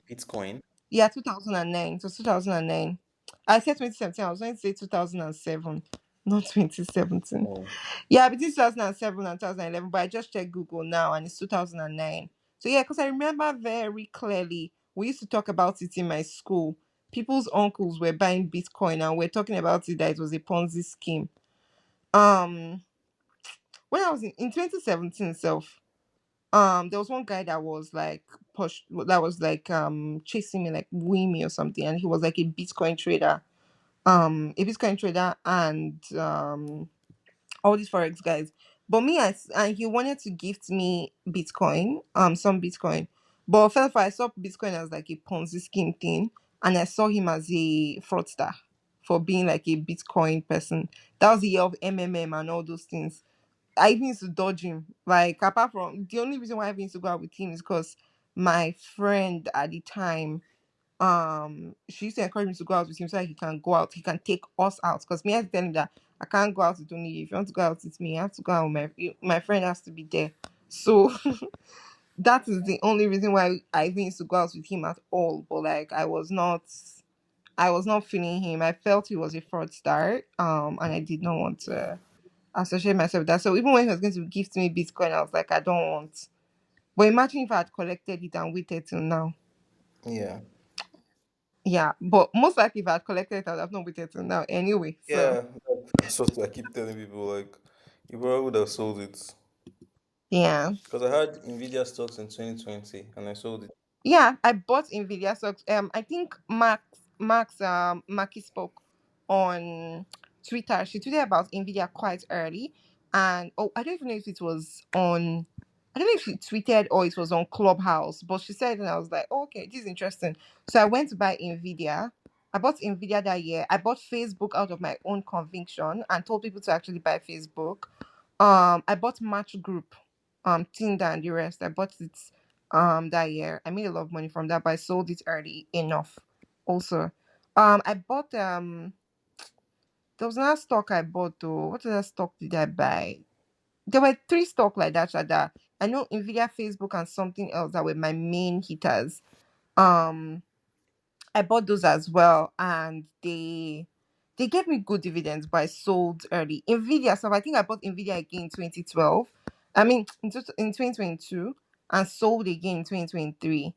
Bitcoin. Yeah, 2009. So 2009. I said 2017. I was going to say 2007, not 2017. Oh. Yeah, between 2007 and 2011. But I just checked Google now and it's 2009. So yeah, because I remember very clearly we used to talk about it in my school. People's uncles were buying Bitcoin and we're talking about it that it was a Ponzi scheme. Um, when I was in 2017 itself, there was one guy that was like that was like chasing me, like wooing me or something, and he was like a Bitcoin trader and all these forex guys. But me, and he wanted to gift me Bitcoin, some Bitcoin. But first of all, I saw Bitcoin as like a Ponzi scheme thing, and I saw him as a fraudster for being like a Bitcoin person. That was the year of MMM and all those things. I even used to dodge him. Like apart from the only reason why I even used to go out with him is because my friend at the time, she used to encourage me to go out with him so that he can go out, he can take us out. Because me, I tell him that I can't go out with only you. If you want to go out with me, I have to go out with my friend has to be there. So that is the only reason why I even used to go out with him at all. But like I was not feeling him. I felt he was a fraudster. And I did not want to associate myself with that. So even when he was going to gift me Bitcoin, I was like, I don't want. But imagine if I had collected it and waited till now. Yeah. Yeah, but most likely if I had collected it, I would have not waited till now anyway. So Yeah. That's what I keep telling people. Like, you probably would have sold it. yeah. Because I had Nvidia stocks in 2020 and I sold it. Yeah, I bought Nvidia stocks. I think Maki spoke on Twitter. She tweeted about Nvidia quite early, and oh, I don't even know if it was on. I don't know if she tweeted or it was on Clubhouse, but she said, and I was like, oh, okay, this is interesting. So I went to buy Nvidia. I bought Nvidia that year. I bought Facebook out of my own conviction and told people to actually buy Facebook. I bought Match Group, Tinder and the rest. I bought it that year. I made a lot of money from that, but I sold it early enough. Also, I bought there was another stock I bought though. What other stock did I buy? There were three stock like that, Shada. I know Nvidia, Facebook, and something else that were my main hitters. Um, I bought those as well, and they gave me good dividends, but I sold early. Nvidia, so I think I bought Nvidia again in 2012. I mean, in 2022, and sold again in 2023.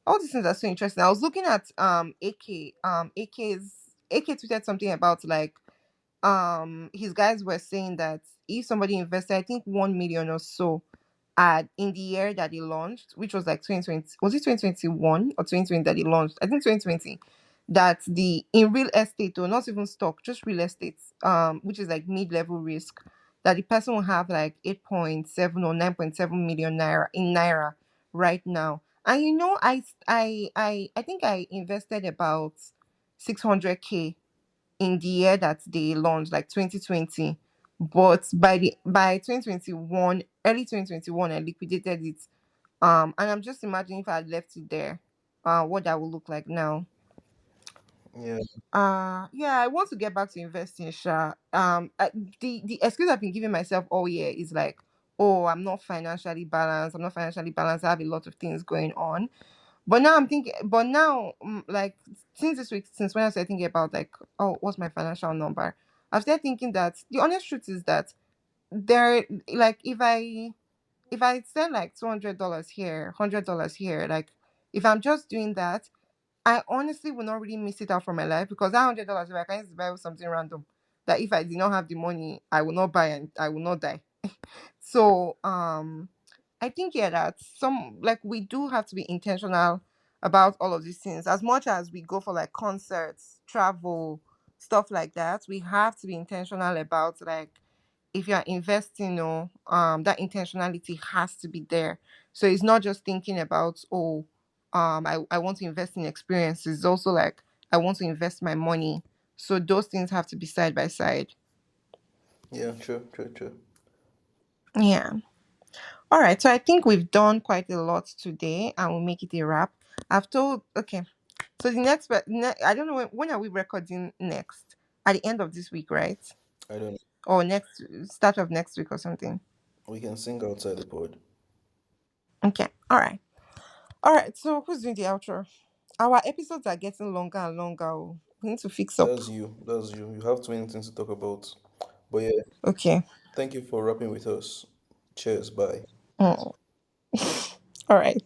All these things are so interesting. I was looking at AK. AK's AK tweeted something about like his guys were saying that if somebody invested, I think 1 million or so at in the year that he launched, which was like 2020, was it 2021 or 2020 that he launched? I think 2020. That the in real estate, or not even stock, just real estate, which is like mid-level risk, that the person will have like 8.7 or 9.7 million naira in naira right now. And I think I invested about 600K in the year that they launched, like 2020. But by 2021, early 2021, I liquidated it. And I'm just imagining if I had left it there, what that would look like now. Yeah, Yeah, I want to get back to investing, Sha. The excuse I've been giving myself all year is like, oh, I'm not financially balanced. I'm not financially balanced. I have a lot of things going on. But now I'm thinking, like since this week, since when I started thinking about like, oh, what's my financial number? I've started thinking that the honest truth is that there, like, if I spend like $200 here, $100 here, like, if I'm just doing that, I honestly will not really miss it out from my life, because that $100, if I can just buy something random, that if I did not have the money, I will not buy and I will not die. So I think, yeah, that some, like, we do have to be intentional about all of these things. As much as we go for like concerts, travel, stuff like that, we have to be intentional about, like, if you're investing, or that intentionality has to be there. So it's not just thinking about, oh, I want to invest in experiences. It's also like, I want to invest my money. So those things have to be side by side. yeah, true, true, true. Yeah. All right, so I think we've done quite a lot today, and we'll make it a wrap. I've told, okay. So the next, I don't know when are we recording next? At the end of this week, right? I don't know. Or next start of next week or something. We can sing outside the pod. Okay. All right. All right. So who's doing the outro? Our episodes are getting longer and longer. Oh. We need to fix up. That's you. That's you. You have too many things to talk about. But yeah, Okay. thank you for rapping with us. Cheers. Bye. Mm. All right.